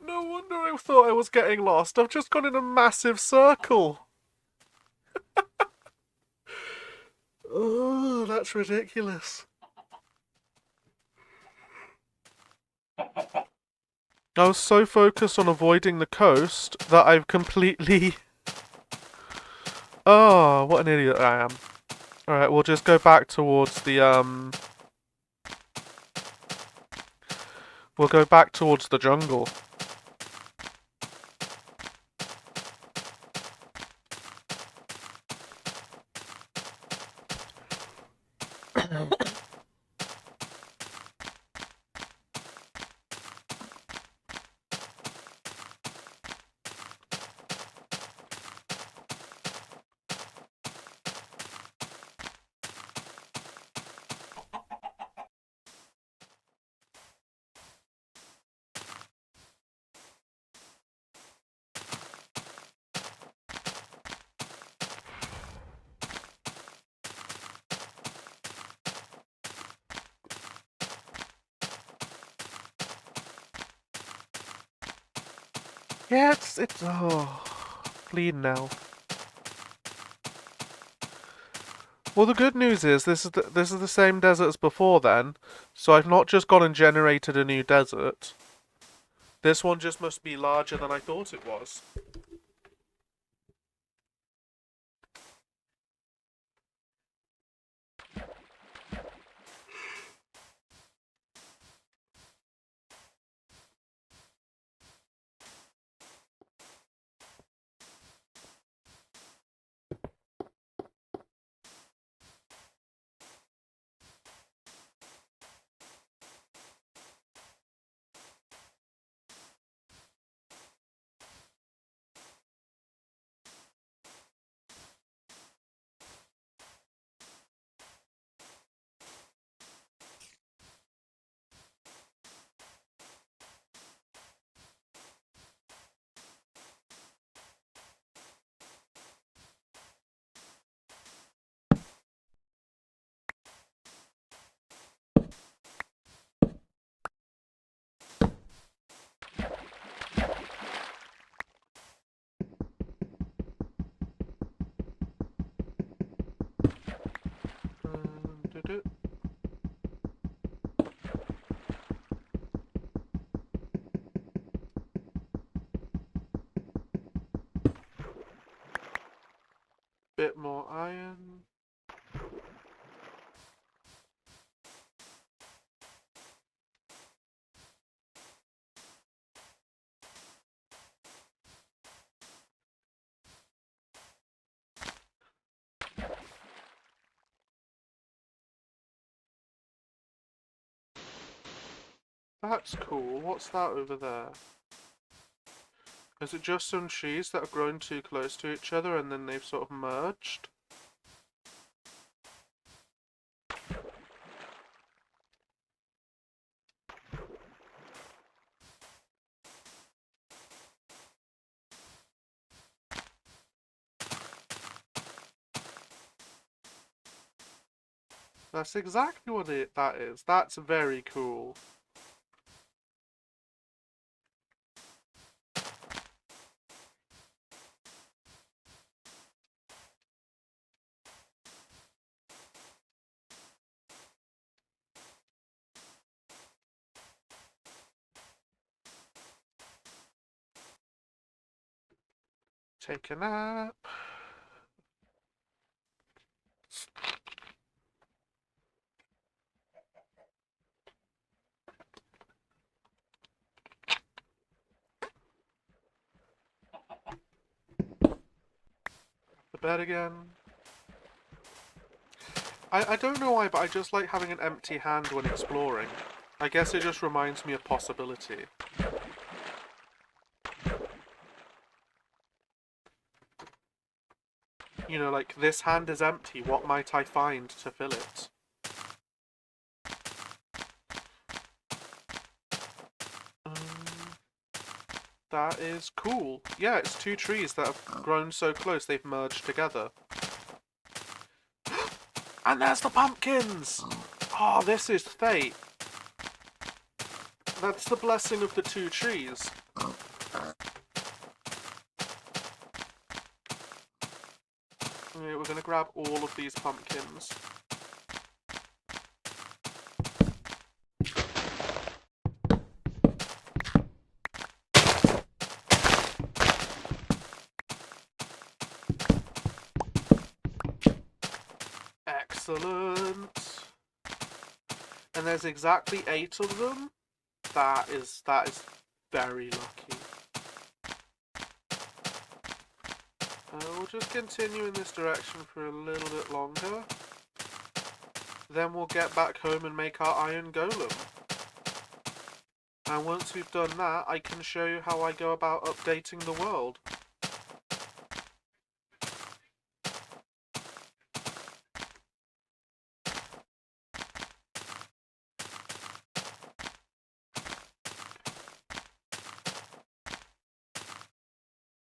No wonder I thought I was getting lost. I've just gone in a massive circle. Oh, that's ridiculous. I was so focused on avoiding the coast that I've completely... Oh, what an idiot I am. Alright, we'll just go back towards the, We'll go back towards the jungle. Yeah, it's, oh, bleeding now. Well, the good news is this is the same desert as before then, so I've not just gone and generated a new desert. This one just must be larger than I thought it was. Did it? Bit more iron. That's cool. What's that over there? Is it just some trees that have grown too close to each other and then they've sort of merged? That's exactly what that is. That's very cool. Take a nap. bed again. I don't know why, but I just like having an empty hand when exploring. I guess it just reminds me of possibility. You know, like, this hand is empty, what might I find to fill it? That is cool. Yeah, it's two trees that have grown so close they've merged together. And there's the pumpkins! Oh, this is fate. That's the blessing of the two trees. Okay, we're gonna grab all of these pumpkins. Excellent. And there's exactly 8 of them. That is very lucky. We'll just continue in this direction for a little bit longer. Then we'll get back home and make our iron golem. And once we've done that, I can show you how I go about updating the world.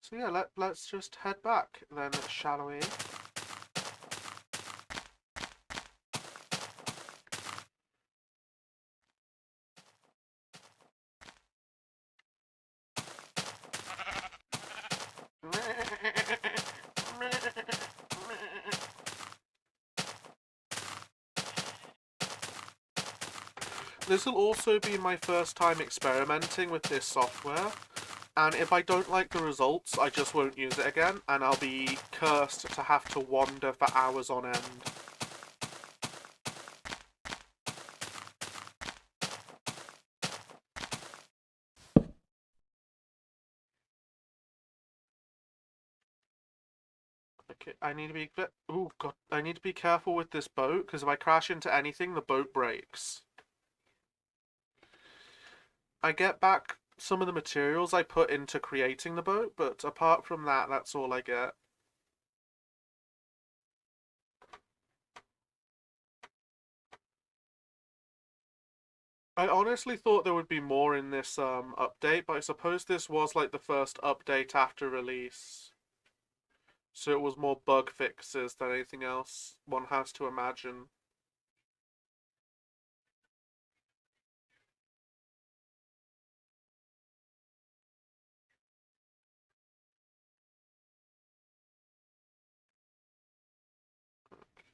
So yeah, let's just head back then, shall we? This will also be my first time experimenting with this software, and if I don't like the results, I just won't use it again, and I'll be cursed to have to wander for hours on end. Okay, I need to be... Oh god, I need to be careful with this boat, because if I crash into anything, the boat breaks. I get back some of the materials I put into creating the boat, but apart from that, that's all I get. I honestly thought there would be more in this update, but I suppose this was like the first update after release. So it was more bug fixes than anything else, one has to imagine.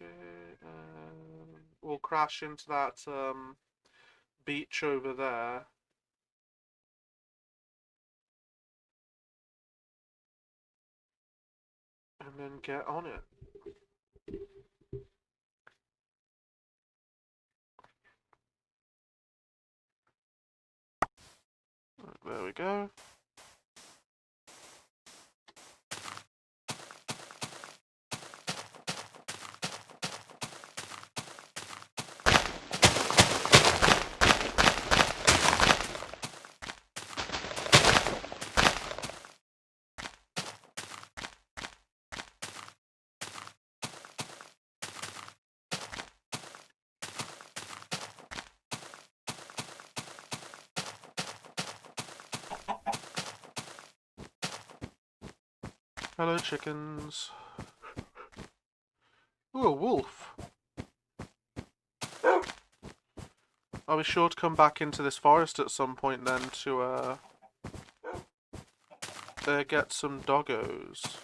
Okay, we'll crash into that beach over there. And then get on it. There we go. Hello, chickens. Ooh, a wolf. I'll be sure to come back into this forest at some point then to get some doggos.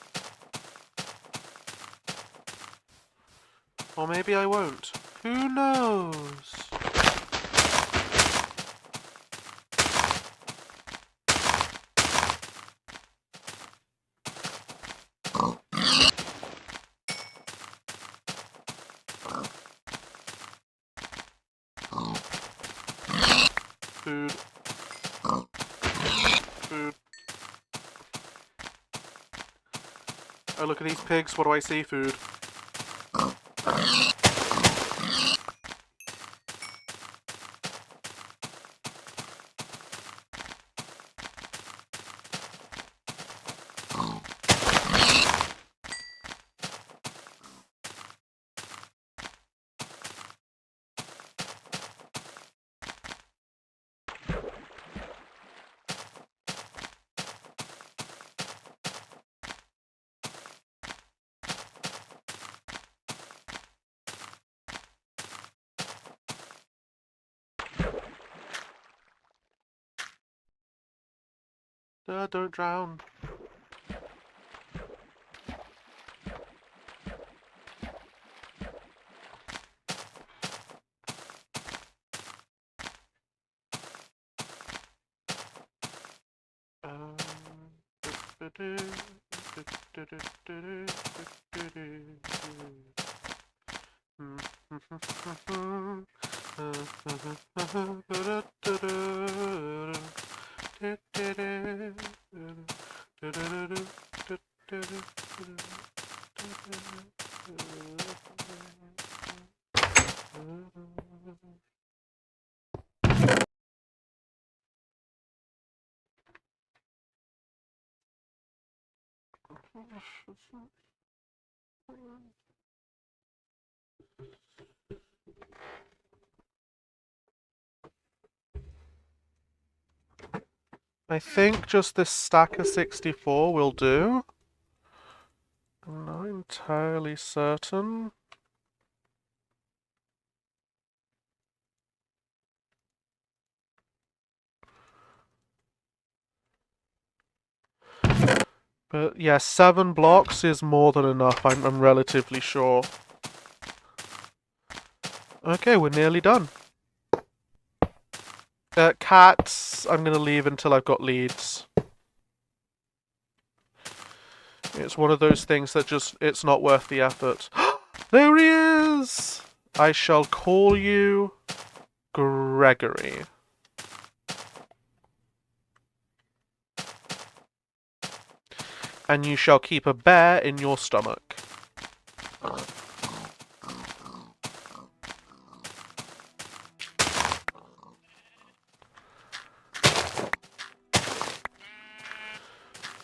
Or maybe I won't. Who knows? Food. Food. Oh, look at these pigs. What do I see? Food. Don't drown. I think just this stack of 64 will do. I'm not entirely certain. But yeah, 7 blocks is more than enough, I'm relatively sure. Okay, we're nearly done. Cats, I'm gonna leave until I've got leads. It's one of those things that just, it's not worth the effort. There he is! I shall call you Gregory. And you shall keep a bear in your stomach.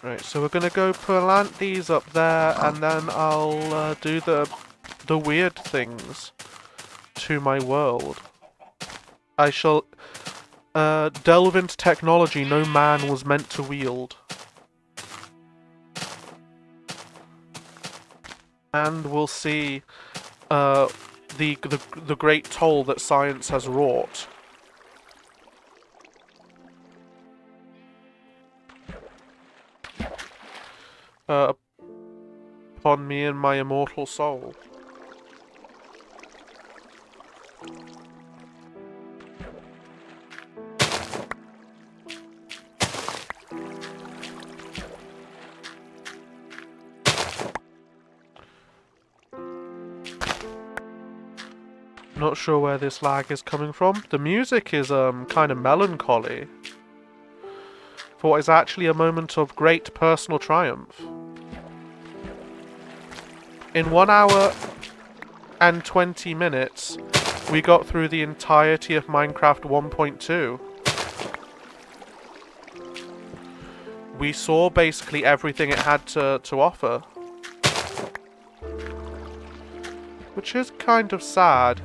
Right, so we're gonna go plant these up there, and then I'll do the weird things to my world. I shall delve into technology no man was meant to wield. And we'll see the great toll that science has wrought. Upon me and my immortal soul. Not sure where this lag is coming from. The music is kind of melancholy. For what is actually a moment of great personal triumph. In 1 hour and 20 minutes, we got through the entirety of Minecraft 1.2. We saw basically everything it had to offer. Which is kind of sad.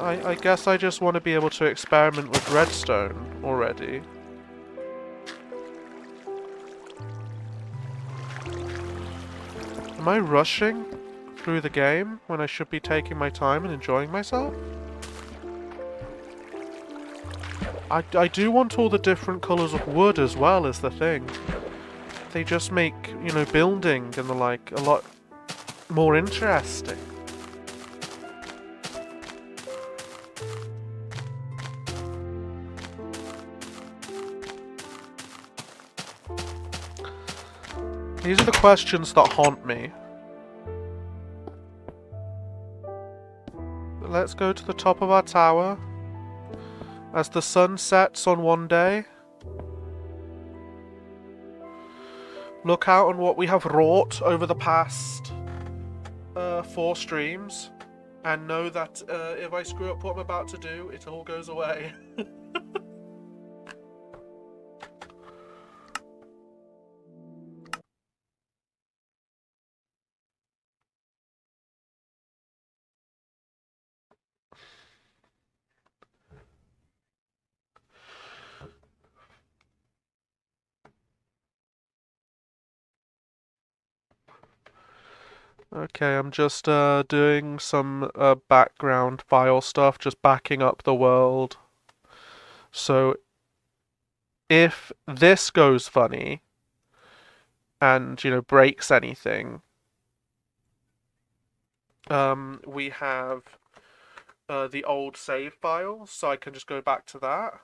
I guess I just want to be able to experiment with redstone already. Am I rushing through the game when I should be taking my time and enjoying myself? I do want all the different colours of wood as well, is the thing. They just make, you know, building and the like a lot more interesting. These are the questions that haunt me. Let's go to the top of our tower. As the sun sets on one day, look out on what we have wrought over the past 4 streams, and know that if I screw up what I'm about to do, it all goes away. Okay, I'm just doing some background file stuff, just backing up the world. So if this goes funny and, breaks anything, we have the old save file, so I can just go back to that.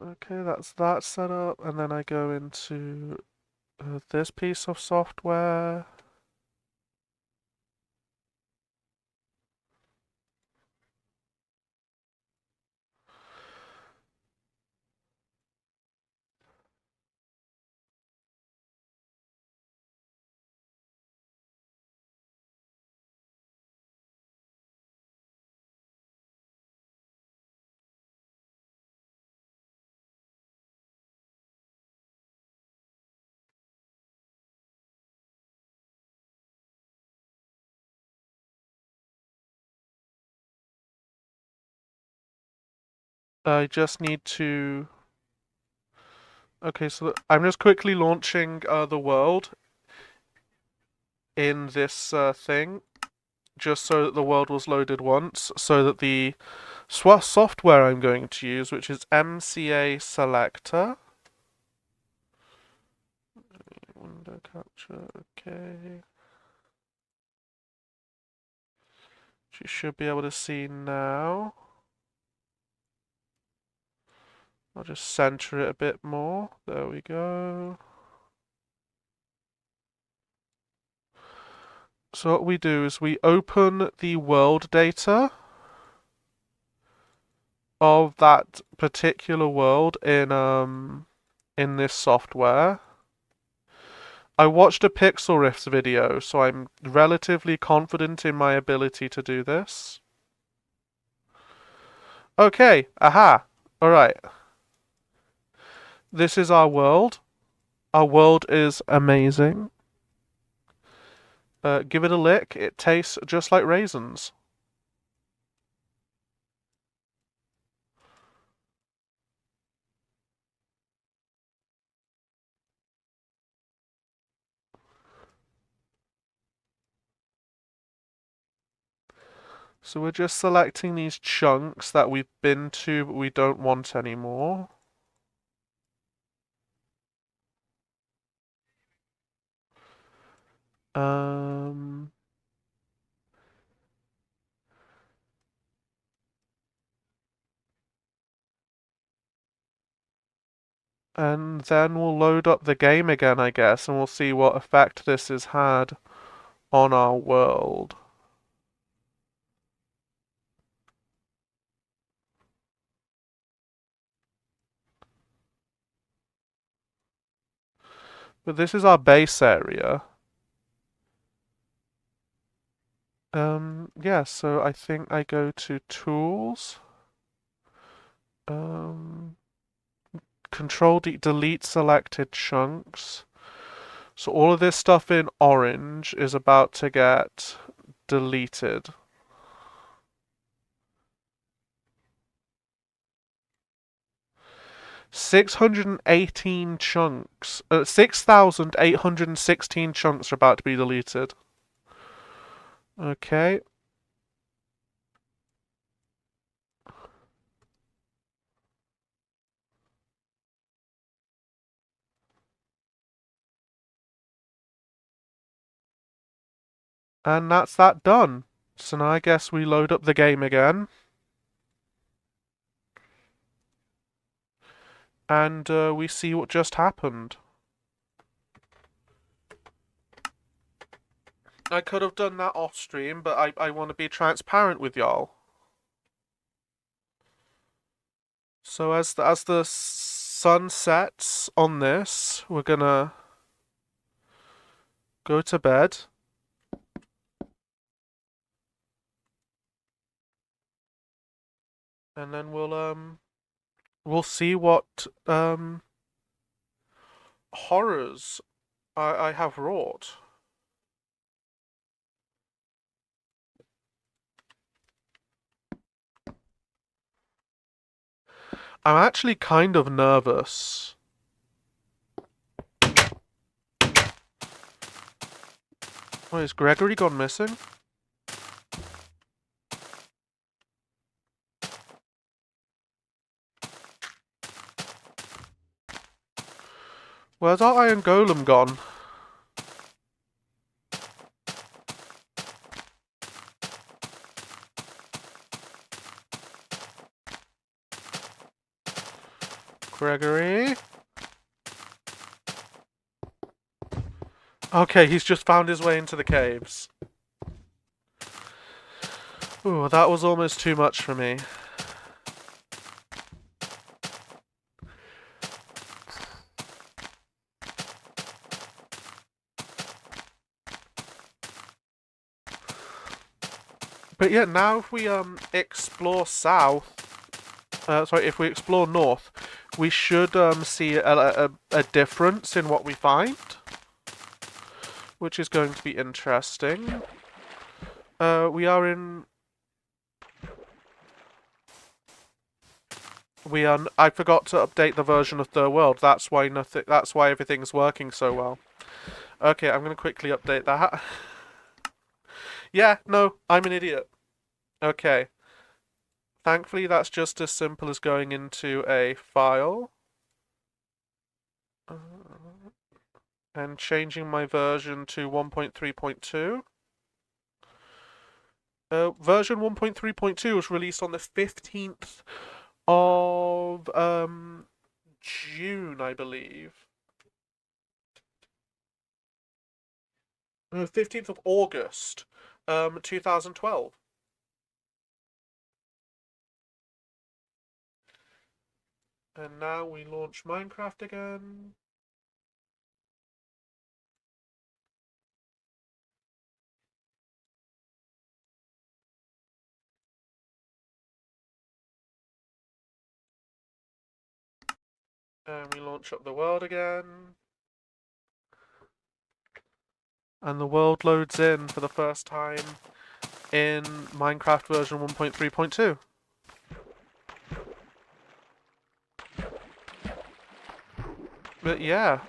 Okay, that's that set up, and then I go into this piece of software. I just need to... Okay, so I'm just quickly launching the world in this thing, just so that the world was loaded once, so that the software I'm going to use, which is MCA Selector. Window capture, okay. Which you should be able to see now. I'll just center it a bit more. There we go. So what we do is we open the world data of that particular world in this software. I watched a Pixel Riffs video, so I'm relatively confident in my ability to do this. Okay, aha. Alright. This is our world. Our world is amazing. Give it a lick. It tastes just like raisins. So we're just selecting these chunks that we've been to but we don't want anymore. Um, and then we'll load up the game again, I guess, and we'll see what effect this has had on our world. But this is our base area. Yeah, so I think I go to Tools. Control delete selected chunks. So all of this stuff in orange is about to get deleted. $618 chunks. 6,816 chunks are about to be deleted. Okay. And that's that done. So now I guess we load up the game again. And we see what just happened. I could have done that off stream, but I want to be transparent with y'all. So as the sun sets on this, we're gonna go to bed. And then we'll see what horrors I have wrought. I'm actually kind of nervous. Wait, is Gregory gone missing? Where's our Iron Golem gone? Gregory? Okay, he's just found his way into the caves. Ooh, that was almost too much for me. But yeah, now if we explore south, if we explore north, we should see a difference in what we find, which is going to be interesting. We are in. I forgot to update the version of Third World. That's why nothing. That's why everything's working so well. Okay, I'm gonna quickly update that. Yeah, no, I'm an idiot. Okay. Thankfully, that's just as simple as going into a file and changing my version to 1.3.2. Version 1.3.2 was released on the 15th of June, I believe. 15th of August, 2012. And now we launch Minecraft again. And we launch up the world again. And the world loads in for the first time in Minecraft version 1.3.2. But yeah,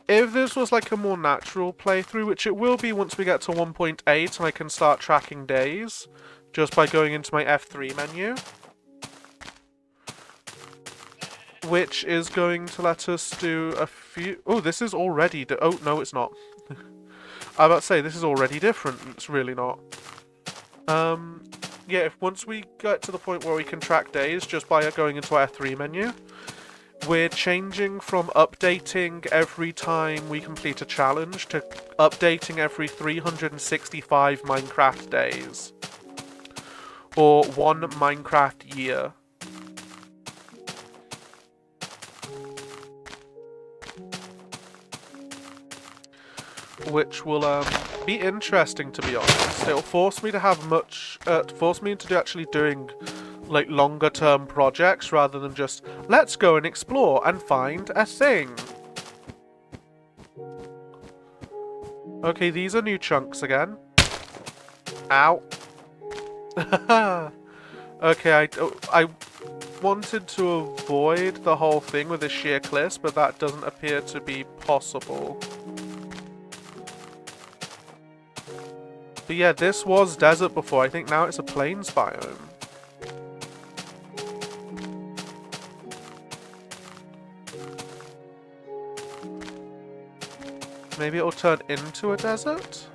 if this was like a more natural playthrough, which it will be once we get to 1.8 and I can start tracking days, just by going into my F3 menu, which is going to let us do a few... Oh, this is already... Oh, no, it's not. I was about to say, this is already different. It's really not. Yeah, if once we get to the point where we can track days just by going into our F3 menu, we're changing from updating every time we complete a challenge to updating every 365 Minecraft days. Or 1 Minecraft year. Which will be interesting, to be honest. It'll force me to have force me into actually doing like longer term projects rather than just let's go and explore and find a thing. Okay, these are new chunks again. Ow. Okay, I wanted to avoid the whole thing with the sheer cliffs, but that doesn't appear to be possible. But yeah, this was desert before. I think now it's a plains biome. Maybe it'll turn into a desert?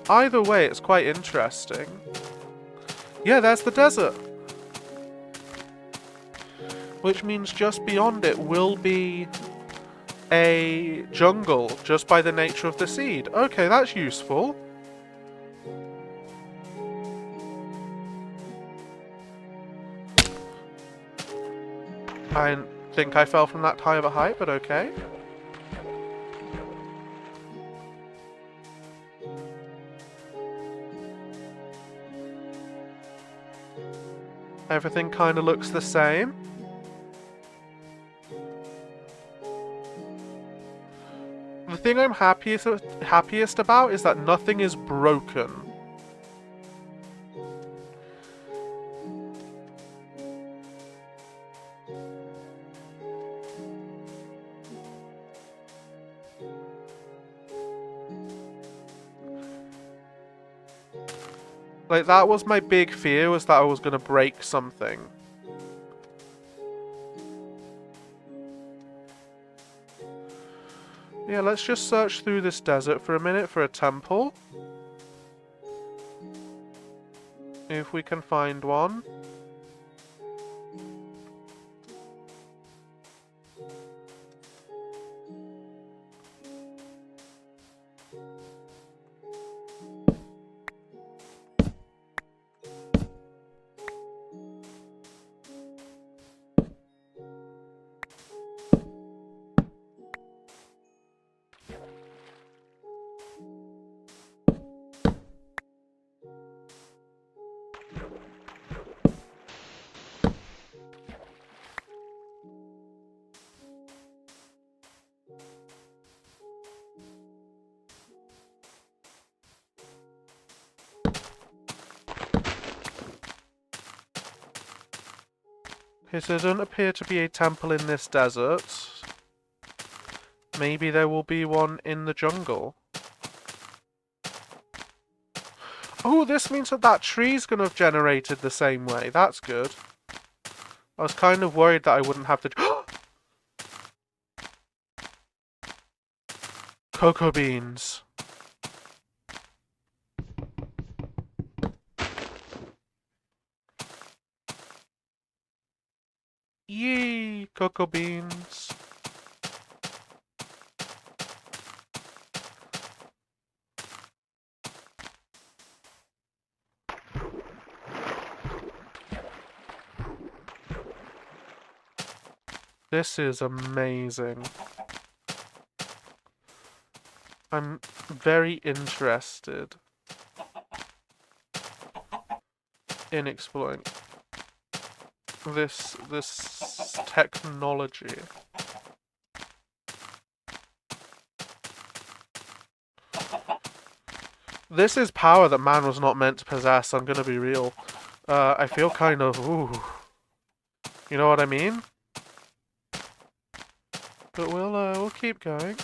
Either way, it's quite interesting. Yeah, there's the desert. which means just beyond it will be a jungle, just by the nature of the seed. Okay, that's useful. I think I fell from that high of a height, but okay. Everything kind of looks the same. The thing I'm happiest about is that nothing is broken. Like, that was my big fear, was that I was gonna break something. Yeah, let's just search through this desert for a minute for a temple. If we can find one. Okay, so there doesn't appear to be a temple in this desert. Maybe there will be one in the jungle. Oh, this means that that tree's gonna have generated the same way. That's good. I was kind of worried that I wouldn't have to... Cocoa beans. Yee, cocoa beans. This is amazing. I'm very interested in exploring this technology. This is power that man was not meant to possess, I'm gonna be real. I feel kind of, ooh. You know what I mean? But we'll keep going.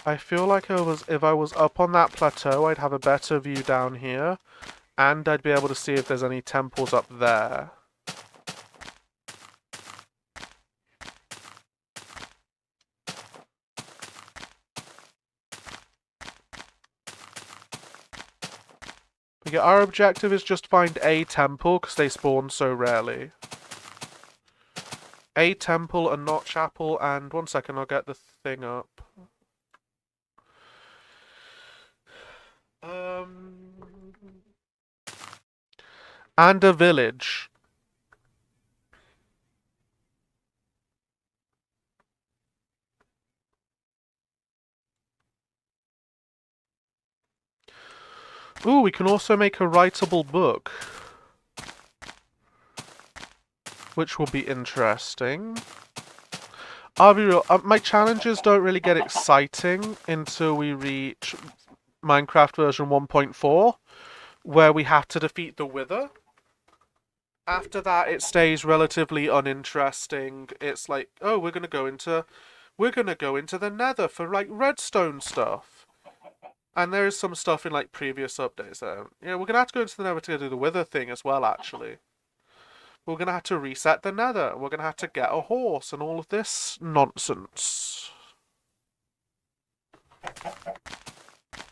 I feel like if I was up on that plateau, I'd have a better view down here, and I'd be able to see if there's any temples up there. But yeah, our objective is just find a temple, because they spawn so rarely. A temple, a notch apple, and one second, I'll get the thing up. And a village. Ooh, we can also make a writable book. Which will be interesting. I'll be real, my challenges don't really get exciting until we reach Minecraft version 1.4, where we have to defeat the Wither. After that, it stays relatively uninteresting. It's like, oh, we're going to go into we're gonna go into the Nether for like redstone stuff. And there is some stuff in like previous updates there. Yeah, we're gonna have to go into the Nether to do the Wither thing as well, actually. We're gonna have to reset the Nether. We're gonna have to get a horse and all of this nonsense.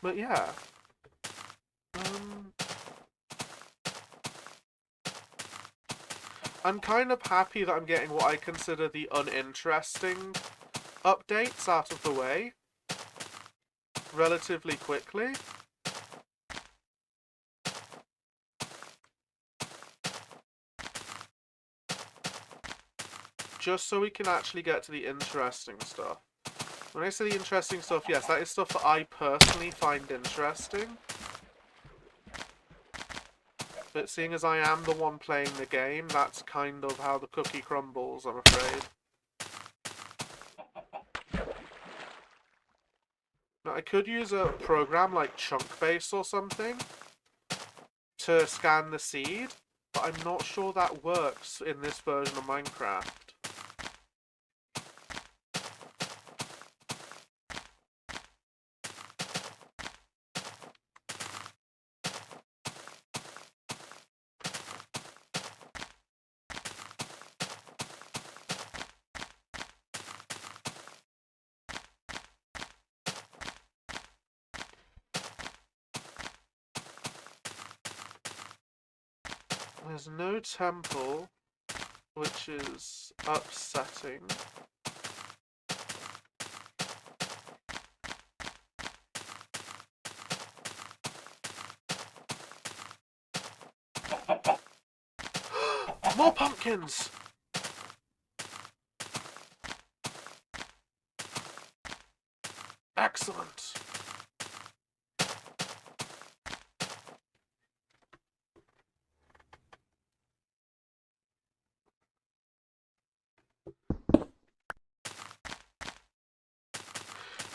But yeah. Um, I'm kind of happy that I'm getting what I consider the uninteresting updates out of the way relatively quickly. Just so we can actually get to the interesting stuff. When I say the interesting stuff, yes, that is stuff that I personally find interesting. But seeing as I am the one playing the game, that's kind of how the cookie crumbles, I'm afraid. Now, I could use a program like Chunkbase or something to scan the seed, but I'm not sure that works in this version of Minecraft. There's no temple, which is upsetting. More pumpkins! Excellent.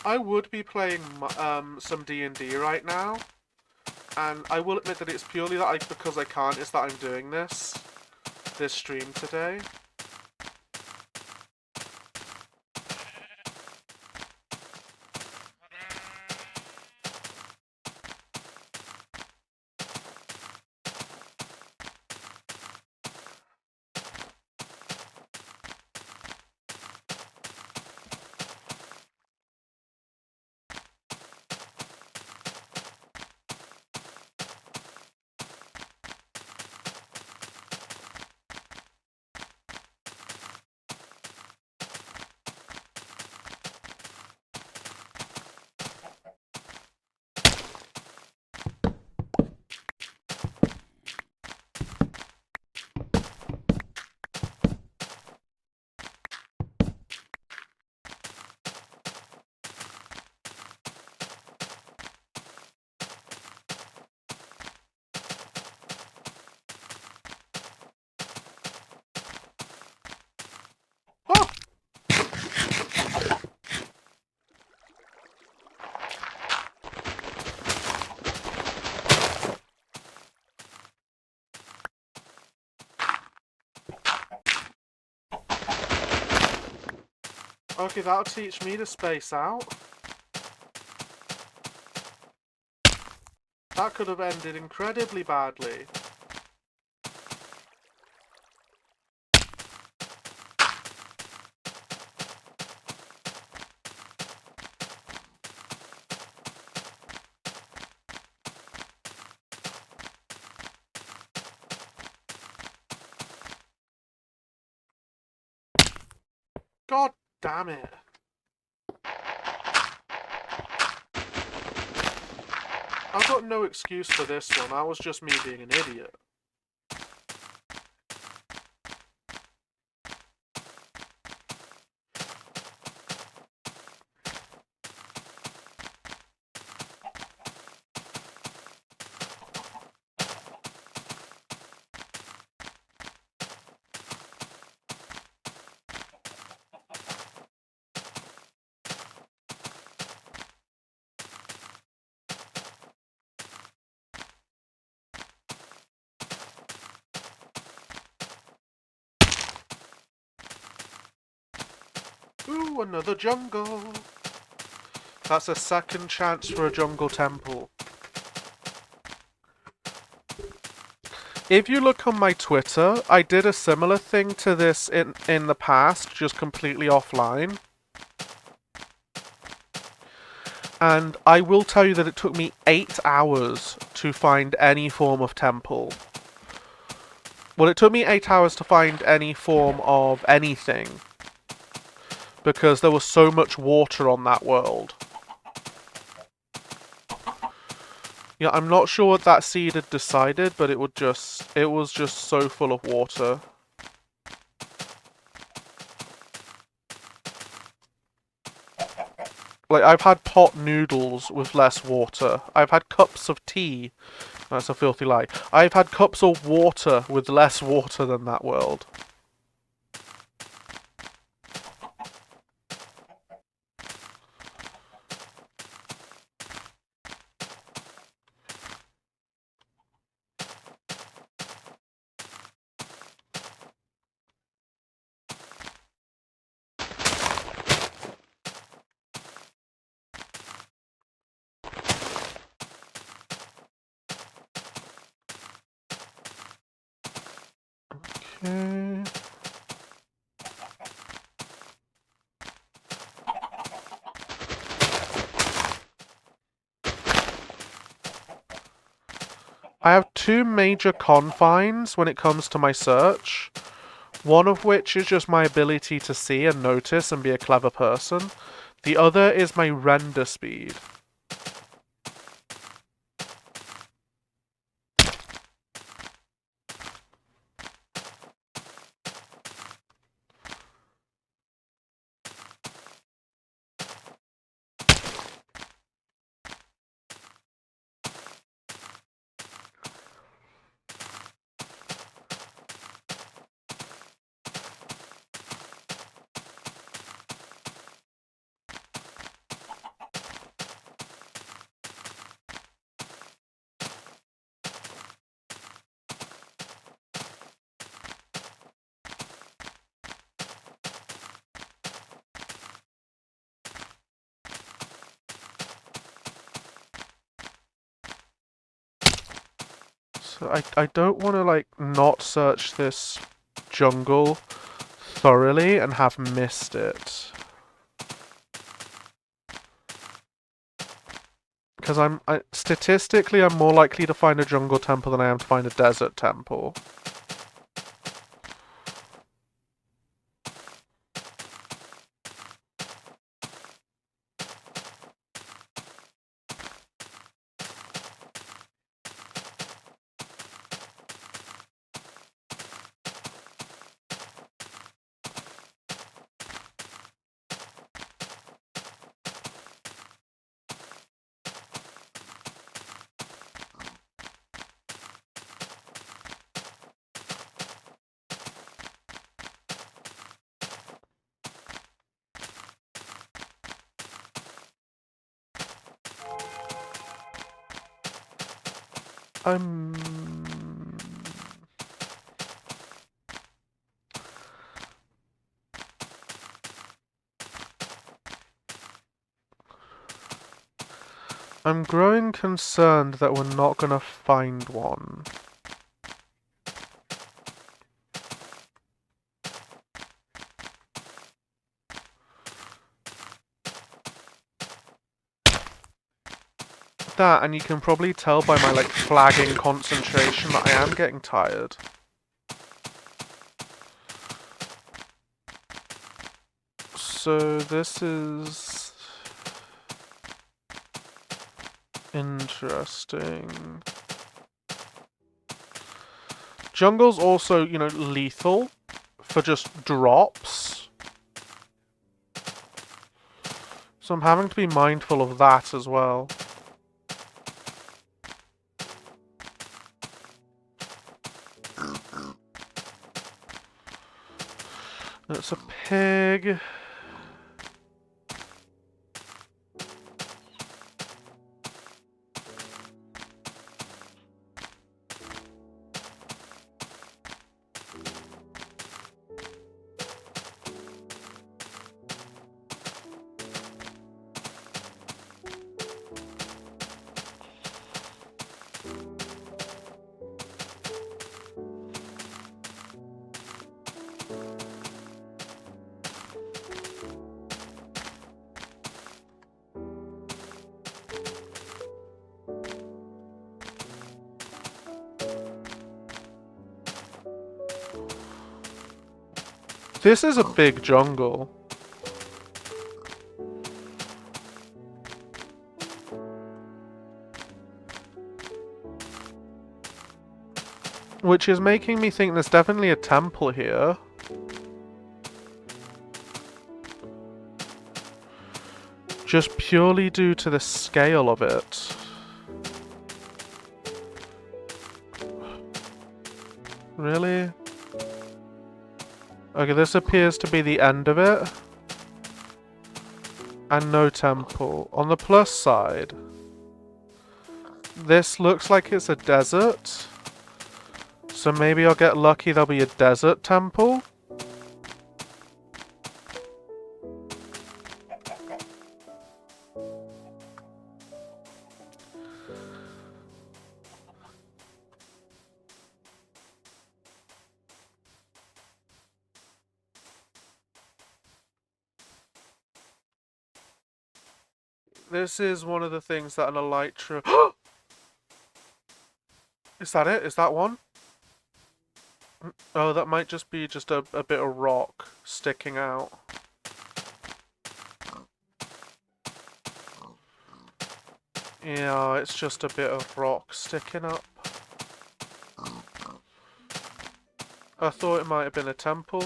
I would be playing some D&D right now, and I will admit that it's purely that because I can't, it's that I'm doing this stream today. Oh! Okay, that'll teach me to space out. That could have ended incredibly badly. God damn it. I've got no excuse for this one, that was just me being an idiot. Ooh, another jungle. That's a second chance for a jungle temple. If you look on my Twitter, I did a similar thing to this in the past, just completely offline. And I will tell you that it took me 8 hours to find any form of temple. Well, it took me 8 hours to find any form of anything. Because there was so much water on that world. Yeah, I'm not sure what that seed had decided, but it was just so full of water. Like, I've had pot noodles with less water. I've had cups of tea. That's a filthy lie. I've had cups of water with less water than that world. Okay. I have two major confines when it comes to my search. One of which is just my ability to see and notice and be a clever person. The other is my render speed. So I don't want to, like, not search this jungle thoroughly and have missed it. Because statistically, I'm more likely to find a jungle temple than I am to find a desert temple. I'm growing concerned that we're not gonna find one. That, and you can probably tell by my, like, flagging concentration that I am getting tired. So this is interesting. Jungle's also, you know, lethal for just drops. So I'm having to be mindful of that as well. It's a pig. This is a big jungle. Which is making me think there's definitely a temple here. Just purely due to the scale of it. Really? Okay, this appears to be the end of it. And no temple. On the plus side, this looks like it's a desert. So maybe I'll get lucky, there'll be a desert temple. This is one of the things that an elytra... Is that it? Is that one? Oh, that might just be just a bit of rock sticking out. Yeah, it's just a bit of rock sticking up. I thought it might have been a temple.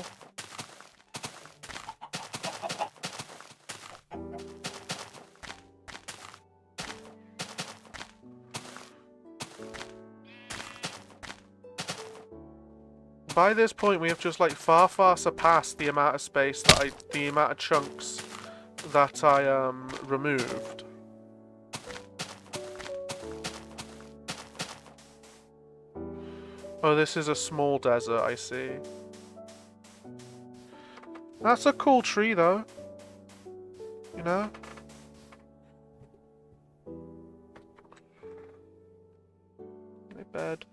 By this point, we have just like far surpassed the amount of space that the amount of chunks that I removed. Oh, this is a small desert, I see. That's a cool tree, though. You know? My bed.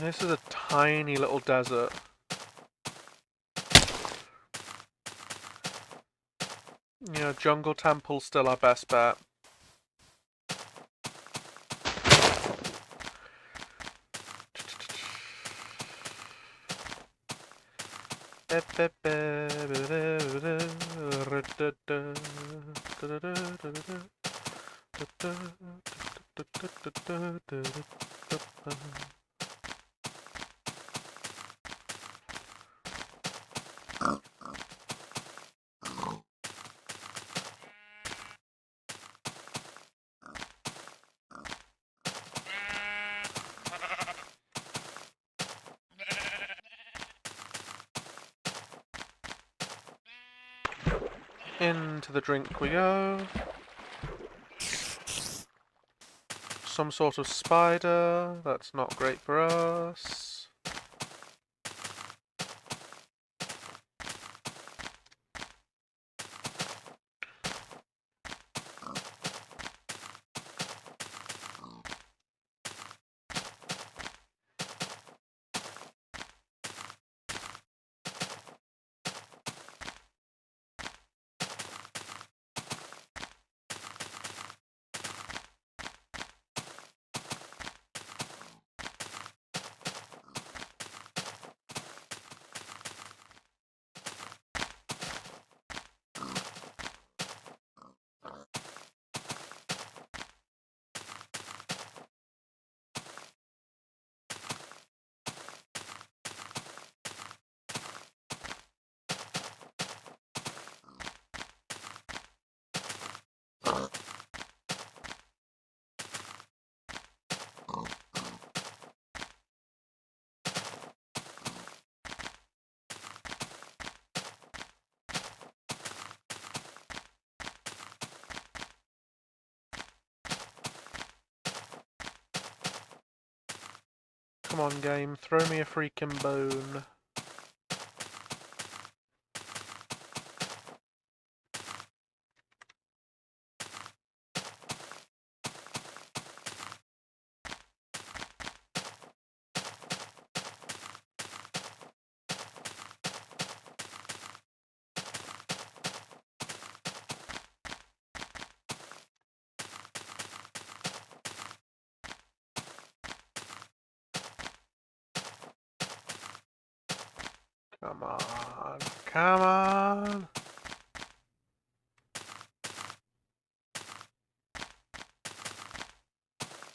This is a tiny little desert. You know, jungle temple's still our best bet. Into the drink we go. Some sort of spider. That's not great for us. Come on, game. Throw me a freaking bone. Come on. Come on.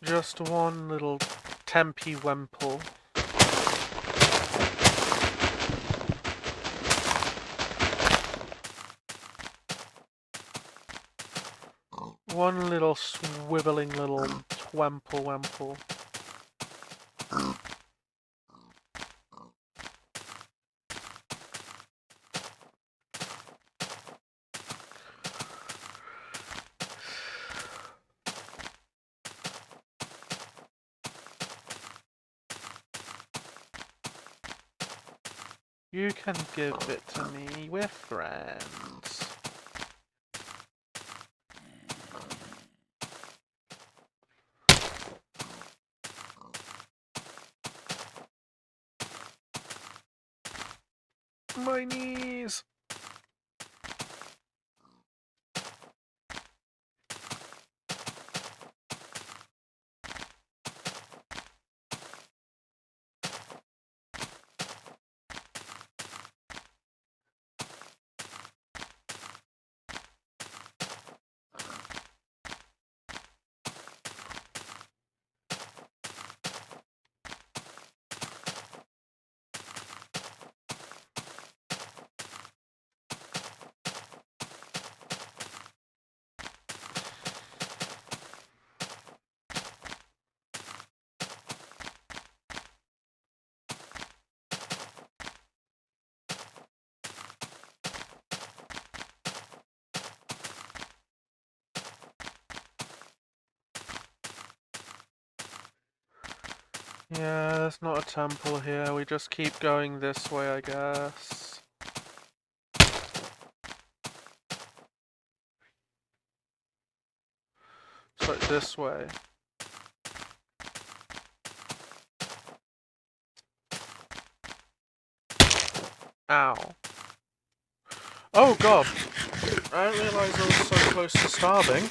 Just one little Tempe Wemple. One little swiveling little Twemple Wemple. You can give it to me, we're friends. My knees! Yeah, there's not a temple here, we just keep going this way, I guess. So this way. Ow. Oh god! I didn't realise I was so close to starving.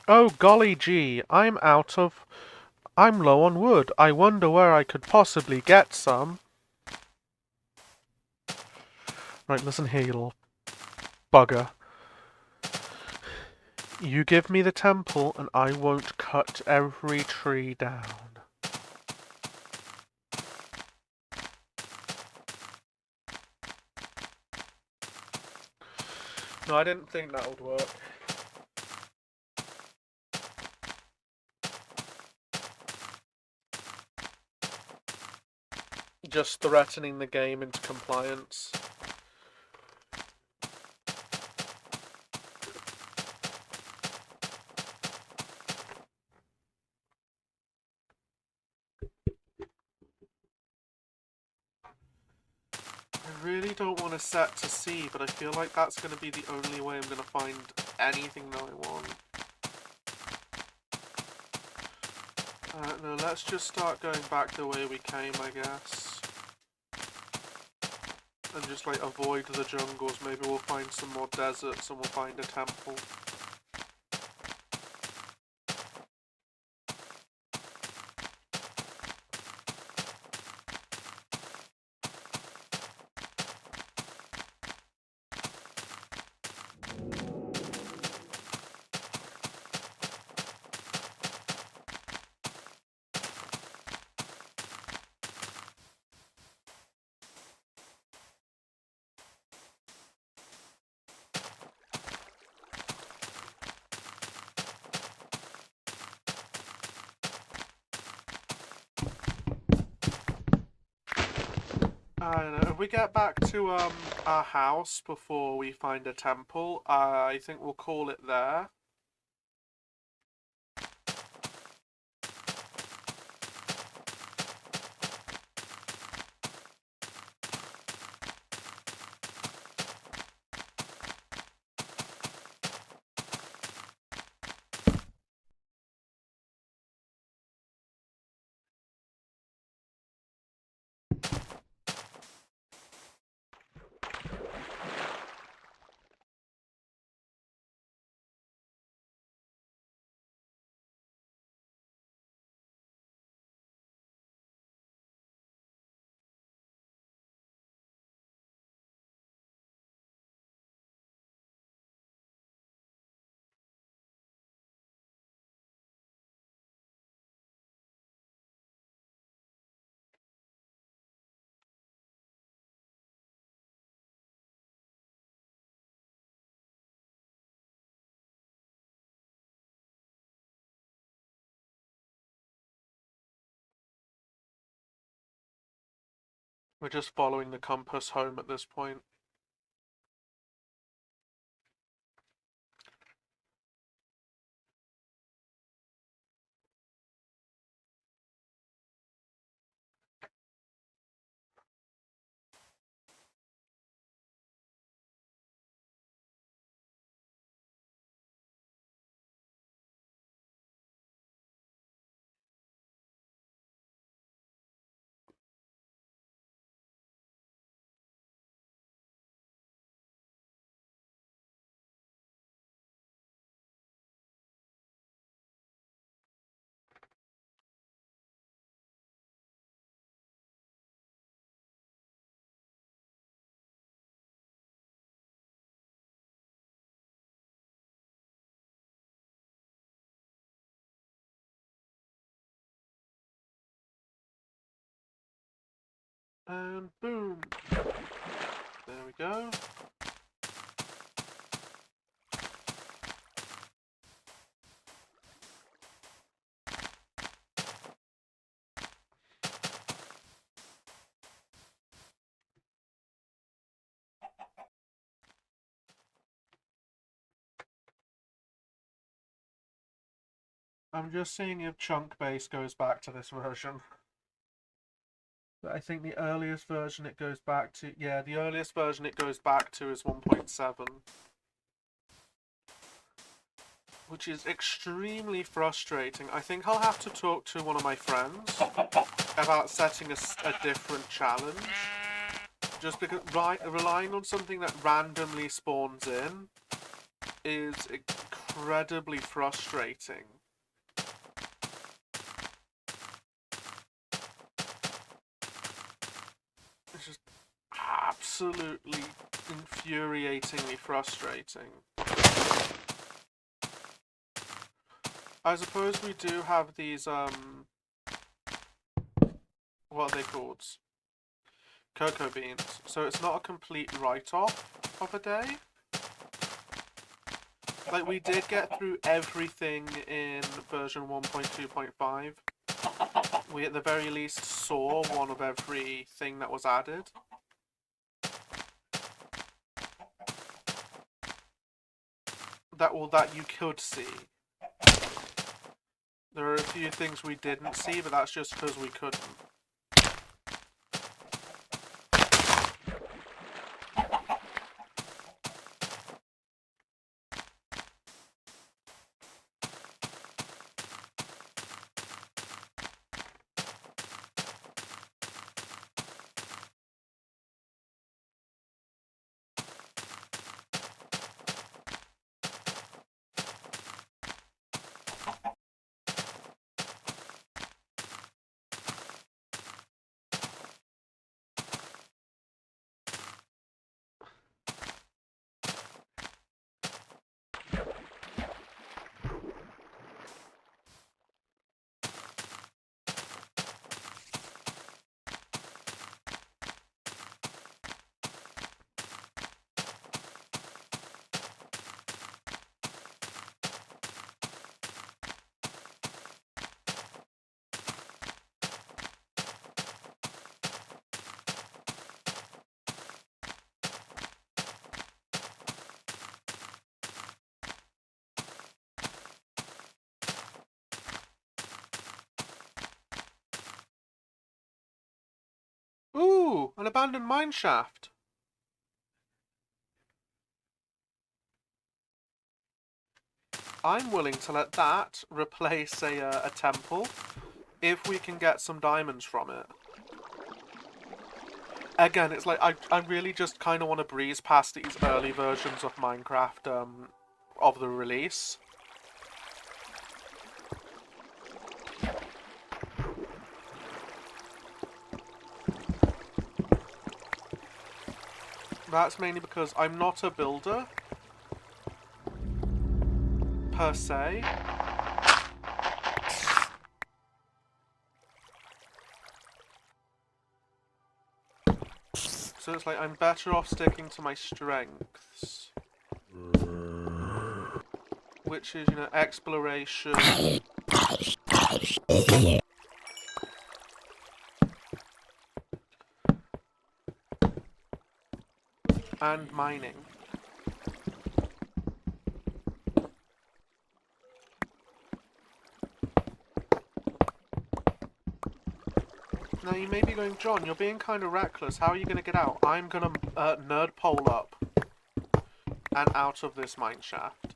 Oh golly gee, I'm low on wood. I wonder where I could possibly get some. Right, listen here, you little bugger. You give me the temple and I won't cut every tree down. No, I didn't think that would work. Just threatening the game into compliance. I really don't want to set to sea, but I feel like that's going to be the only way I'm going to find anything that I want. No, let's just start going back the way we came, I guess. And just, like, avoid the jungles. Maybe we'll find some more deserts and we'll find a temple. I don't know. If we get back to our house before we find a temple, I think we'll call it there. We're just following the compass home at this point. And boom. There we go. I'm just seeing if Chunk Base goes back to this version. But I think the earliest version it goes back to... Yeah, the earliest version it goes back to is 1.7. Which is extremely frustrating. I think I'll have to talk to one of my friends about setting a different challenge. Just because relying on something that randomly spawns in is incredibly frustrating. It's just absolutely infuriatingly frustrating. I suppose we do have these, what are they called? Cocoa beans. So it's not a complete write-off of a day. Like, we did get through everything in version 1.2.5. We at the very least saw one of everything that was added. That you could see. There are a few things we didn't see, but that's just because we couldn't. abandoned mine shaft. I'm willing to let that replace a temple if we can get some diamonds from it. Again, it's like I really just kind of want to breeze past these early versions of Minecraft of the release. That's mainly because I'm not a builder, per se. So it's like I'm better off sticking to my strengths. Which is, you know, exploration. And mining. Now you may be going, John, you're being kind of reckless. How are you going to get out? I'm going to nerd pole up and out of this mine shaft.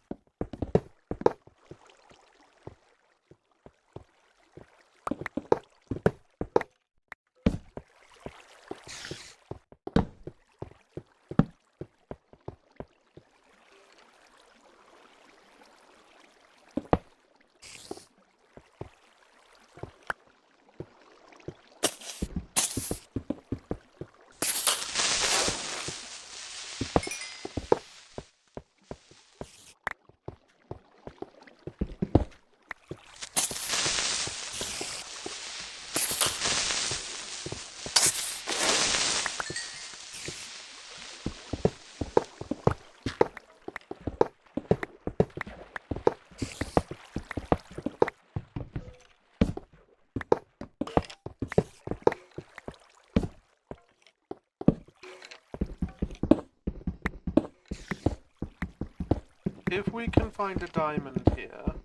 If we can find a diamond here,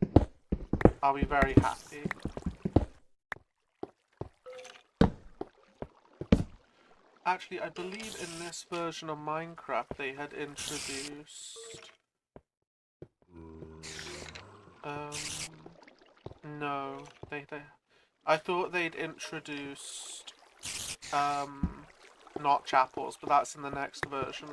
I'll be very happy. Actually, I believe in this version of Minecraft they had introduced... no, I thought they'd introduced, not chapels, but that's in the next version.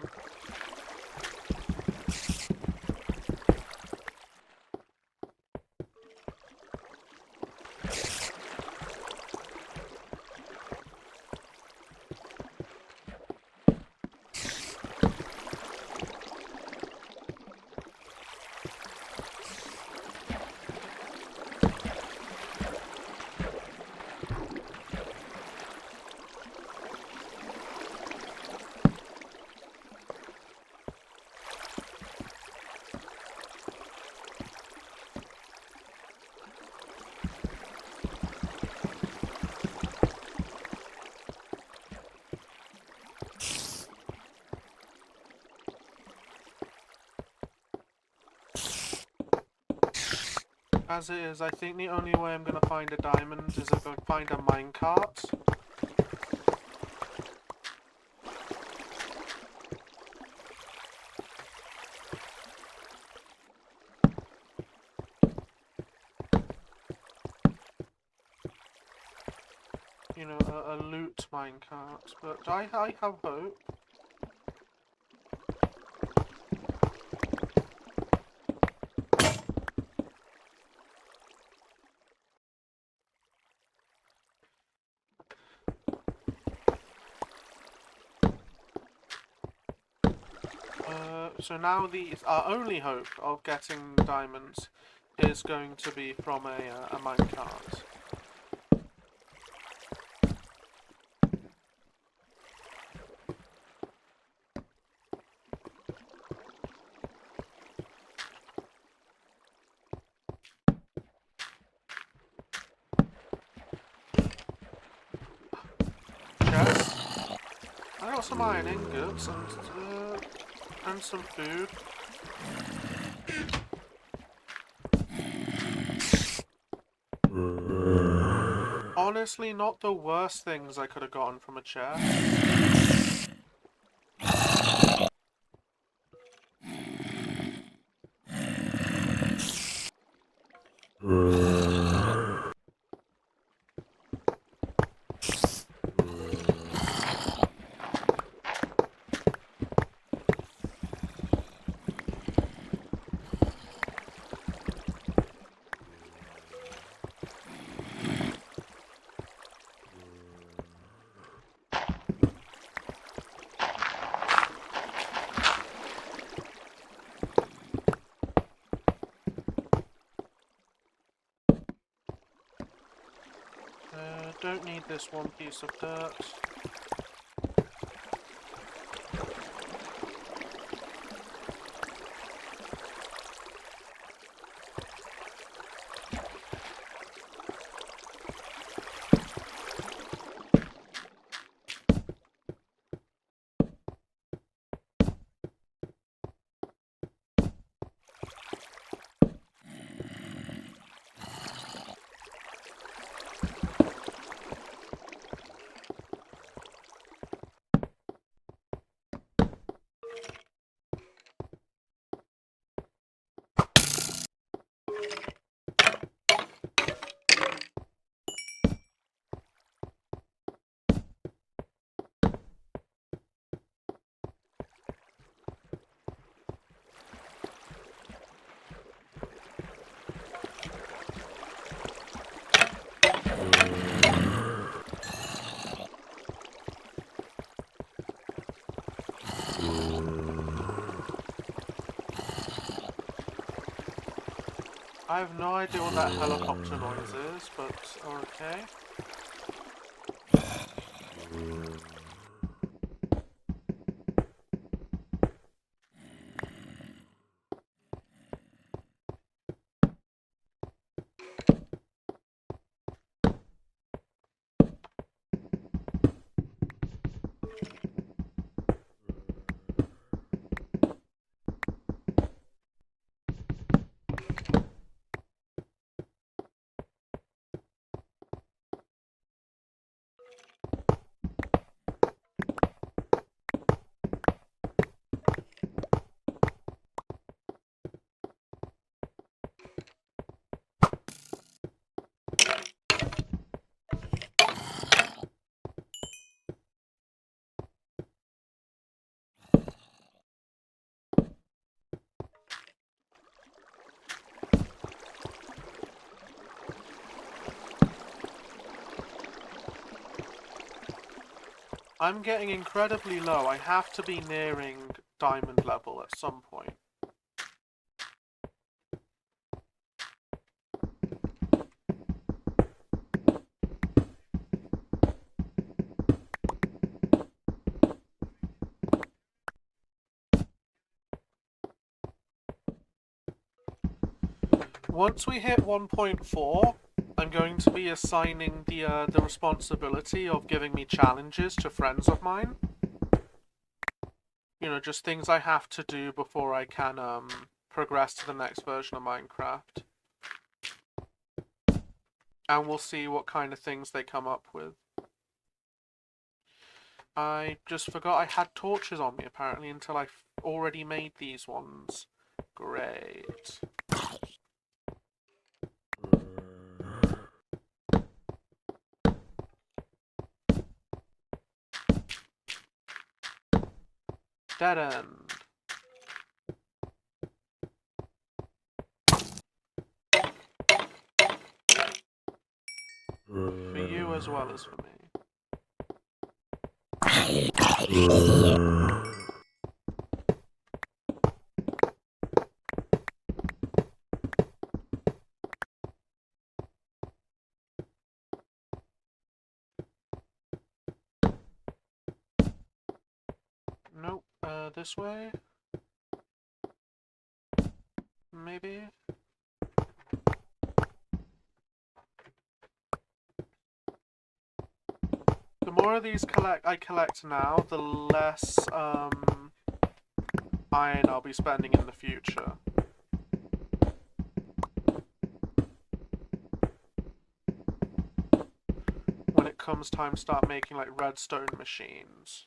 As it is, I think the only way I'm going to find a diamond is if I find a minecart. You know, a loot minecart, but I have hope. So now our only hope of getting diamonds is going to be from a minecart. Chest. I got some iron ingots and some food. Honestly, not the worst things I could have gotten from a chest. Don't need this one piece of dirt. I have no idea what that helicopter noise is, but okay. I'm getting incredibly low. I have to be nearing diamond level at some point. Once we hit 1.4, I'm going to be assigning the responsibility of giving me challenges to friends of mine. You know, just things I have to do before I can progress to the next version of Minecraft. And we'll see what kind of things they come up with. I just forgot I had torches on me apparently until I already made these ones. Great. Dead end. For you as well as for me. Nope, this way? Maybe? The more of these I collect now, the less iron I'll be spending in the future. When it comes time to start making like redstone machines.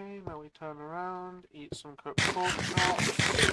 Okay, now we turn around, eat some cooked pork chops.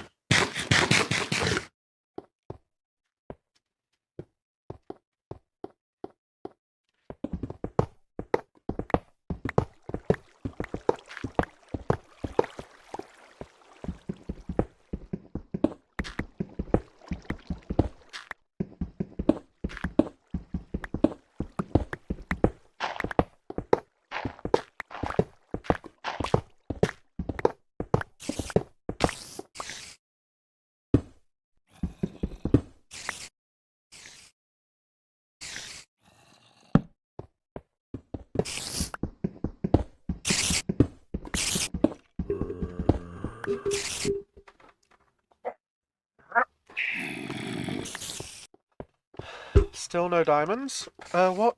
Still no diamonds? What?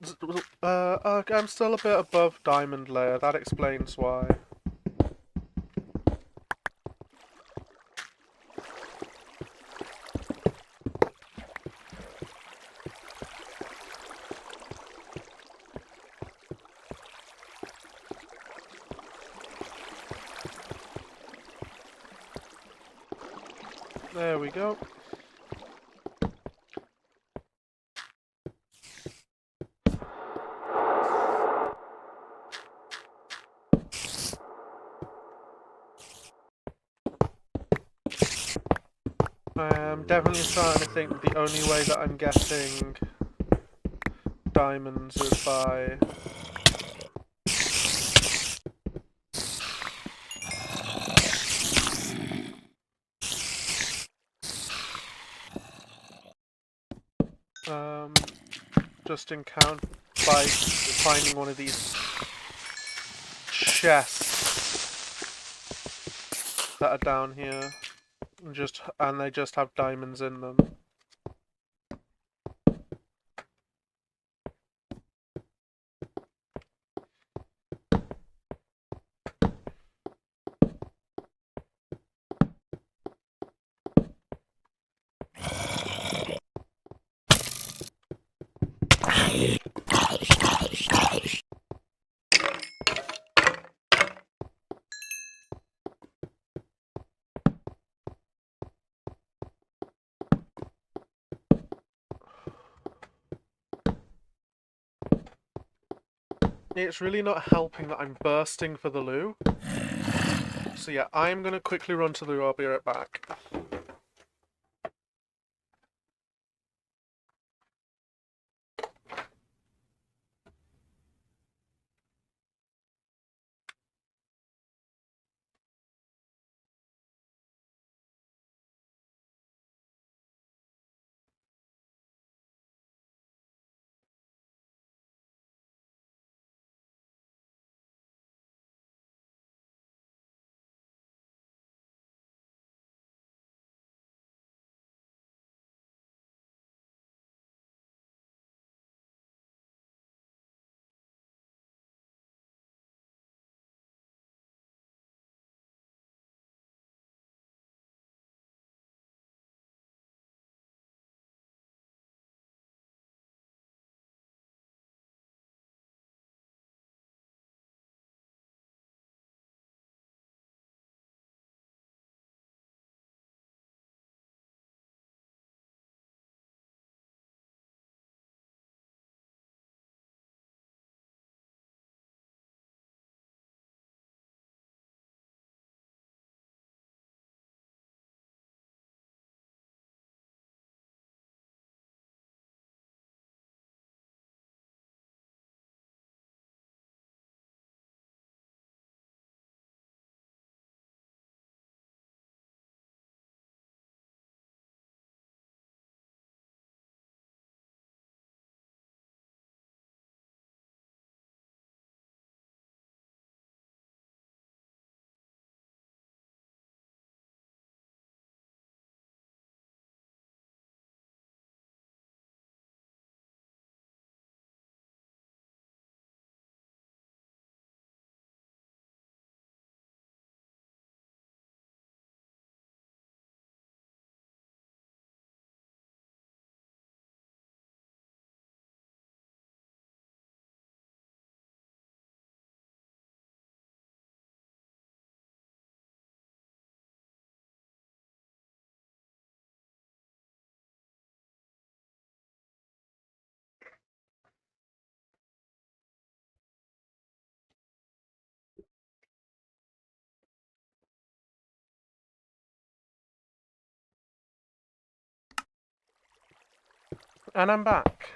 I'm still a bit above diamond layer, that explains why. There we go. I'm definitely starting to think that the only way that I'm getting diamonds is by... just by finding one of these chests that are down here, and they just have diamonds in them. It's really not helping that I'm bursting for the loo. So yeah, I'm gonna quickly run to the loo, I'll be right back. And I'm back.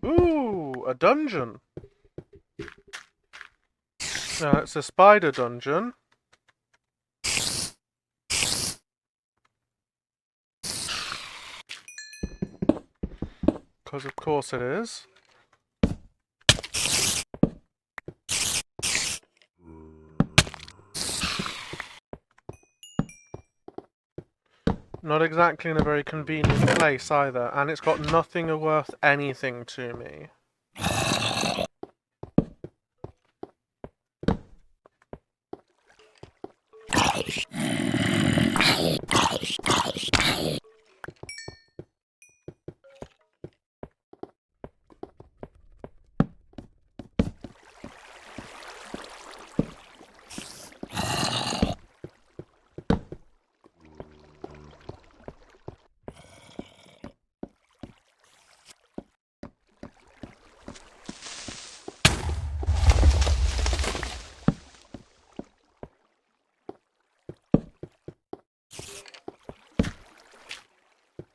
Ooh, a dungeon. Now it's a spider dungeon. Because of course it is. Not exactly in a very convenient place either, and it's got nothing worth anything to me.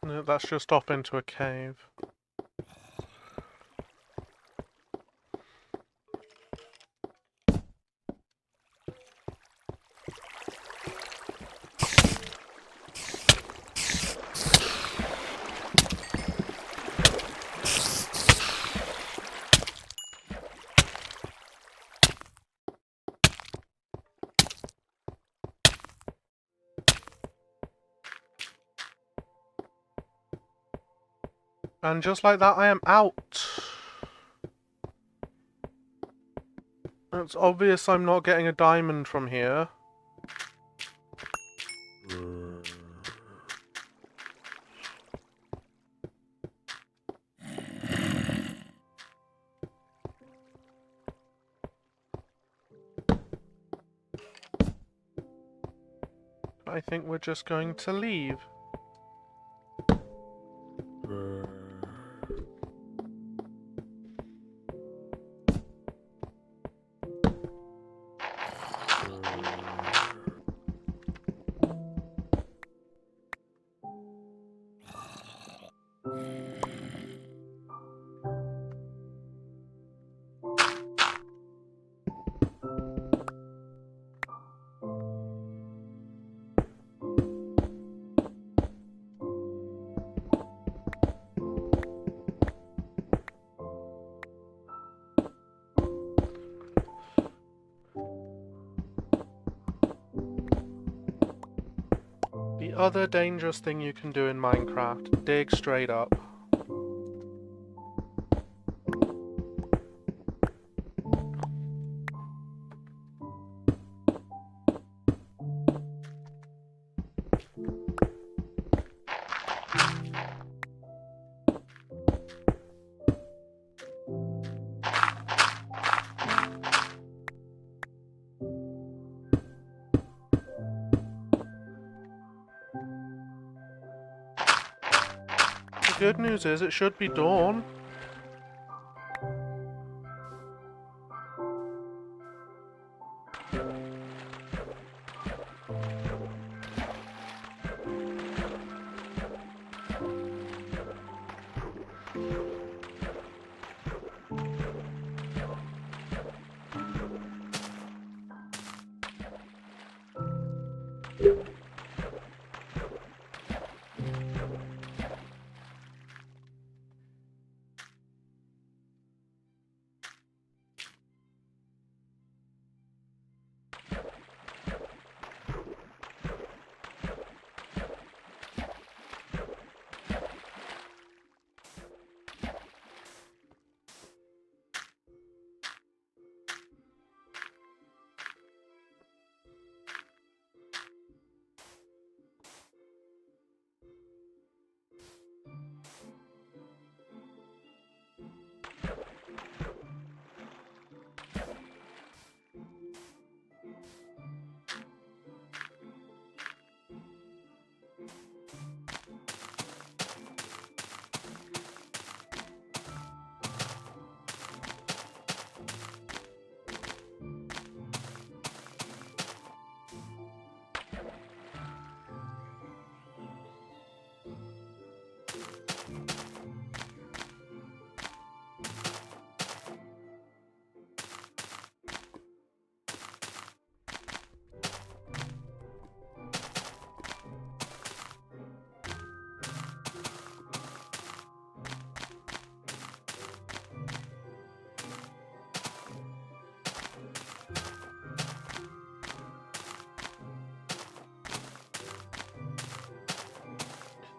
No, that's just off into a cave. And just like that, I am out. It's obvious I'm not getting a diamond from here. I think we're just going to leave. The other dangerous thing you can do in Minecraft, dig straight up. The good news is it should be dawn.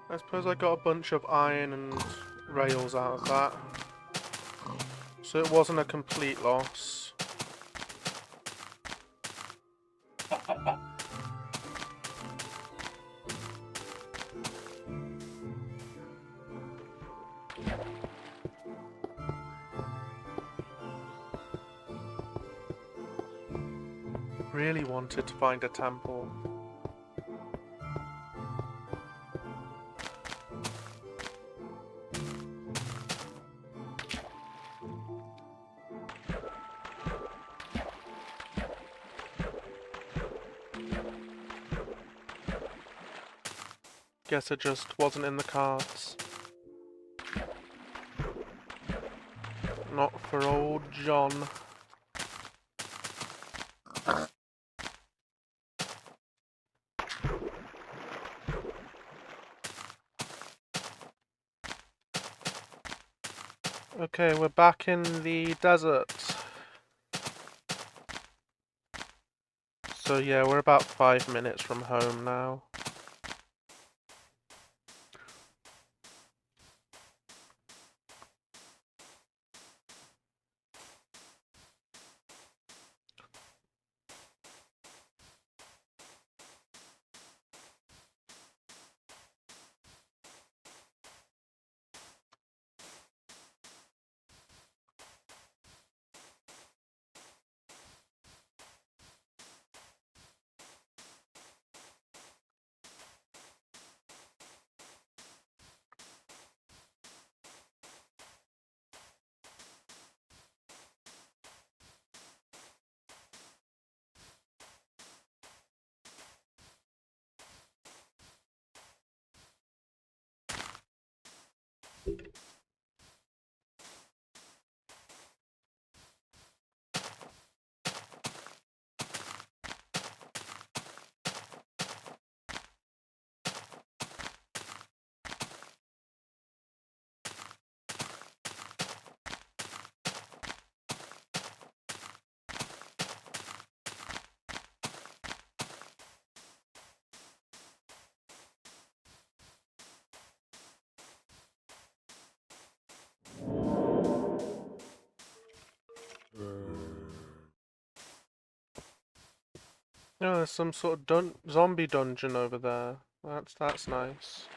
I suppose I got a bunch of iron and rails out of that. So it wasn't a complete loss. Really wanted to find a temple. Guess it just wasn't in the cards. Not for old John. Okay, we're back in the desert. So yeah, we're about 5 minutes from home now. Oh, there's some sort of zombie dungeon over there. That's nice.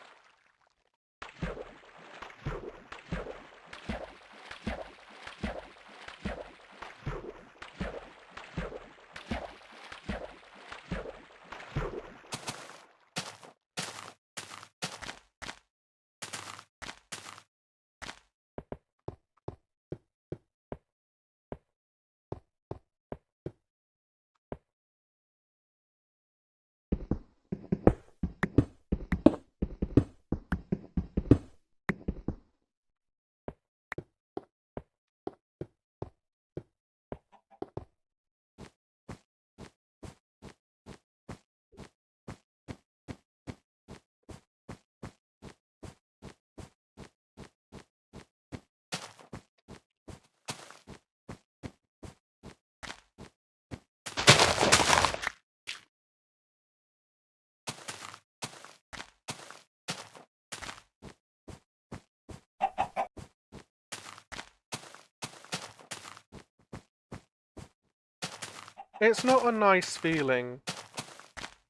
It's not a nice feeling,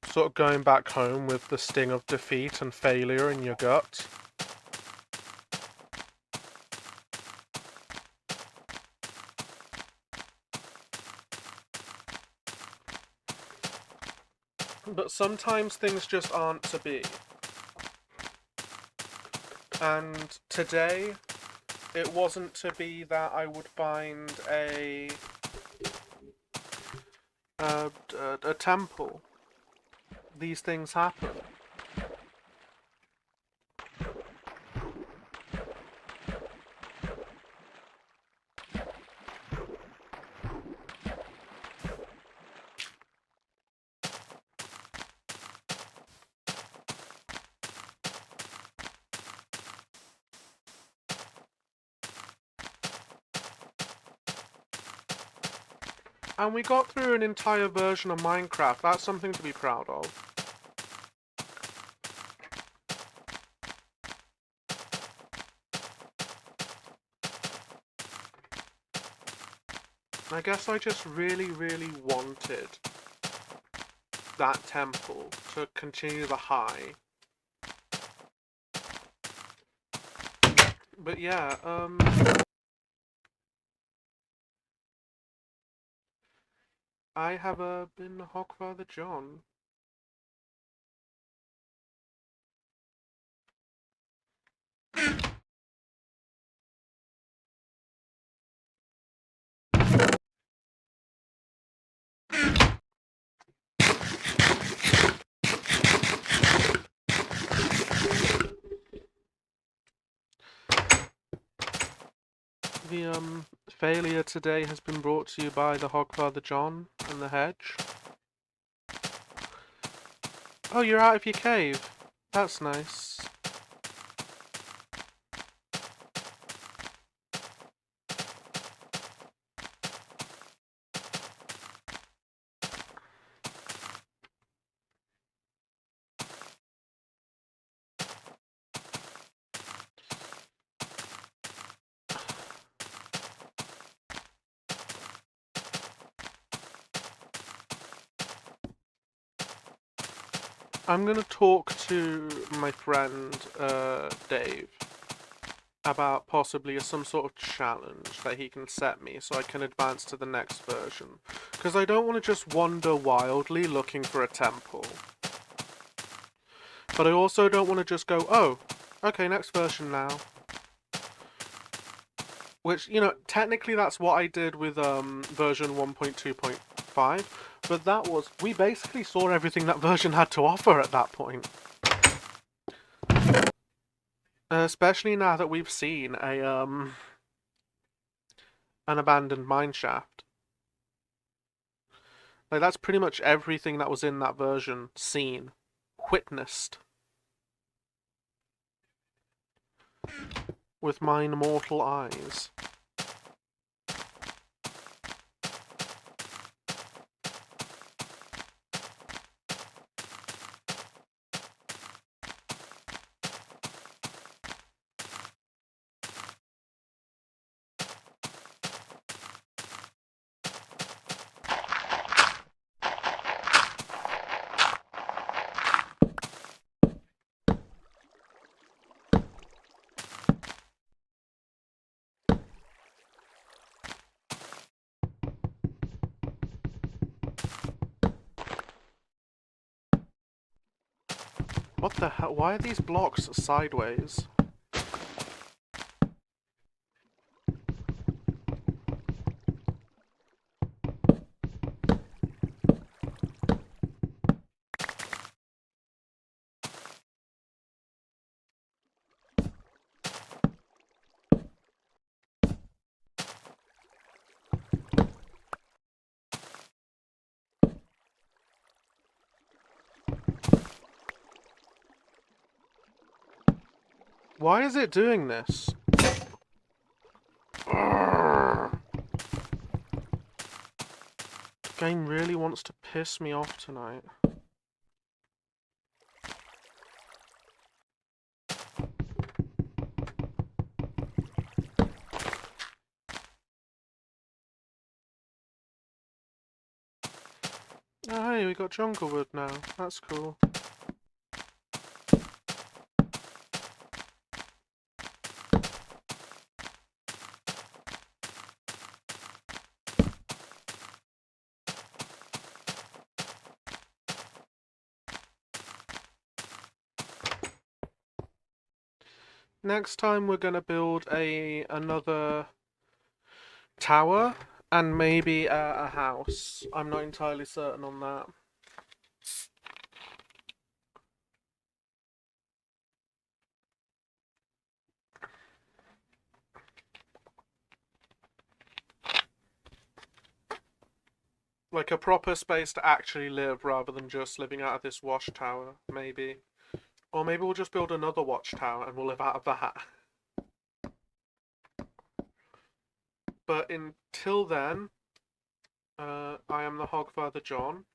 sort of going back home with the sting of defeat and failure in your gut. But sometimes things just aren't to be. And today, it wasn't to be that I would find a temple. These things happen. And we got through an entire version of Minecraft. That's something to be proud of. I guess I just really, really wanted that temple to continue the high. But yeah, I have been Hogfather John. The failure today has been brought to you by the Hogfather John and the hedge. Oh, you're out of your cave. That's nice. I'm gonna talk to my friend, Dave, about possibly some sort of challenge that he can set me so I can advance to the next version. Because I don't want to just wander wildly looking for a temple. But I also don't want to just go, oh, okay, next version now. Which, you know, technically that's what I did with version 1.2.5, but that was, we basically saw everything that version had to offer at that point. Especially now that we've seen an abandoned mineshaft. Like, that's pretty much everything that was in that version seen, witnessed, with mine mortal eyes. What the hell? Why are these blocks sideways? Why is it doing this? Urgh. The game really wants to piss me off tonight. Oh hey, we got Junglewood now. That's cool. Next time we're gonna build another tower and maybe a house. I'm not entirely certain on that. Like a proper space to actually live rather than just living out of this watchtower, maybe. Or maybe we'll just build another watchtower and we'll live out of that. But until then, I am the Hogfather John.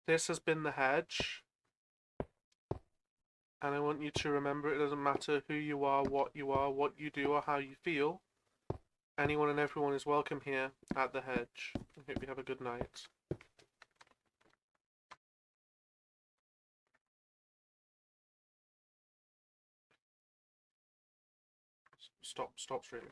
This has been the hedge. And I want you to remember it doesn't matter who you are, what you do, or how you feel. Anyone and everyone is welcome here at the Hedge. I hope you have a good night. Stop streaming.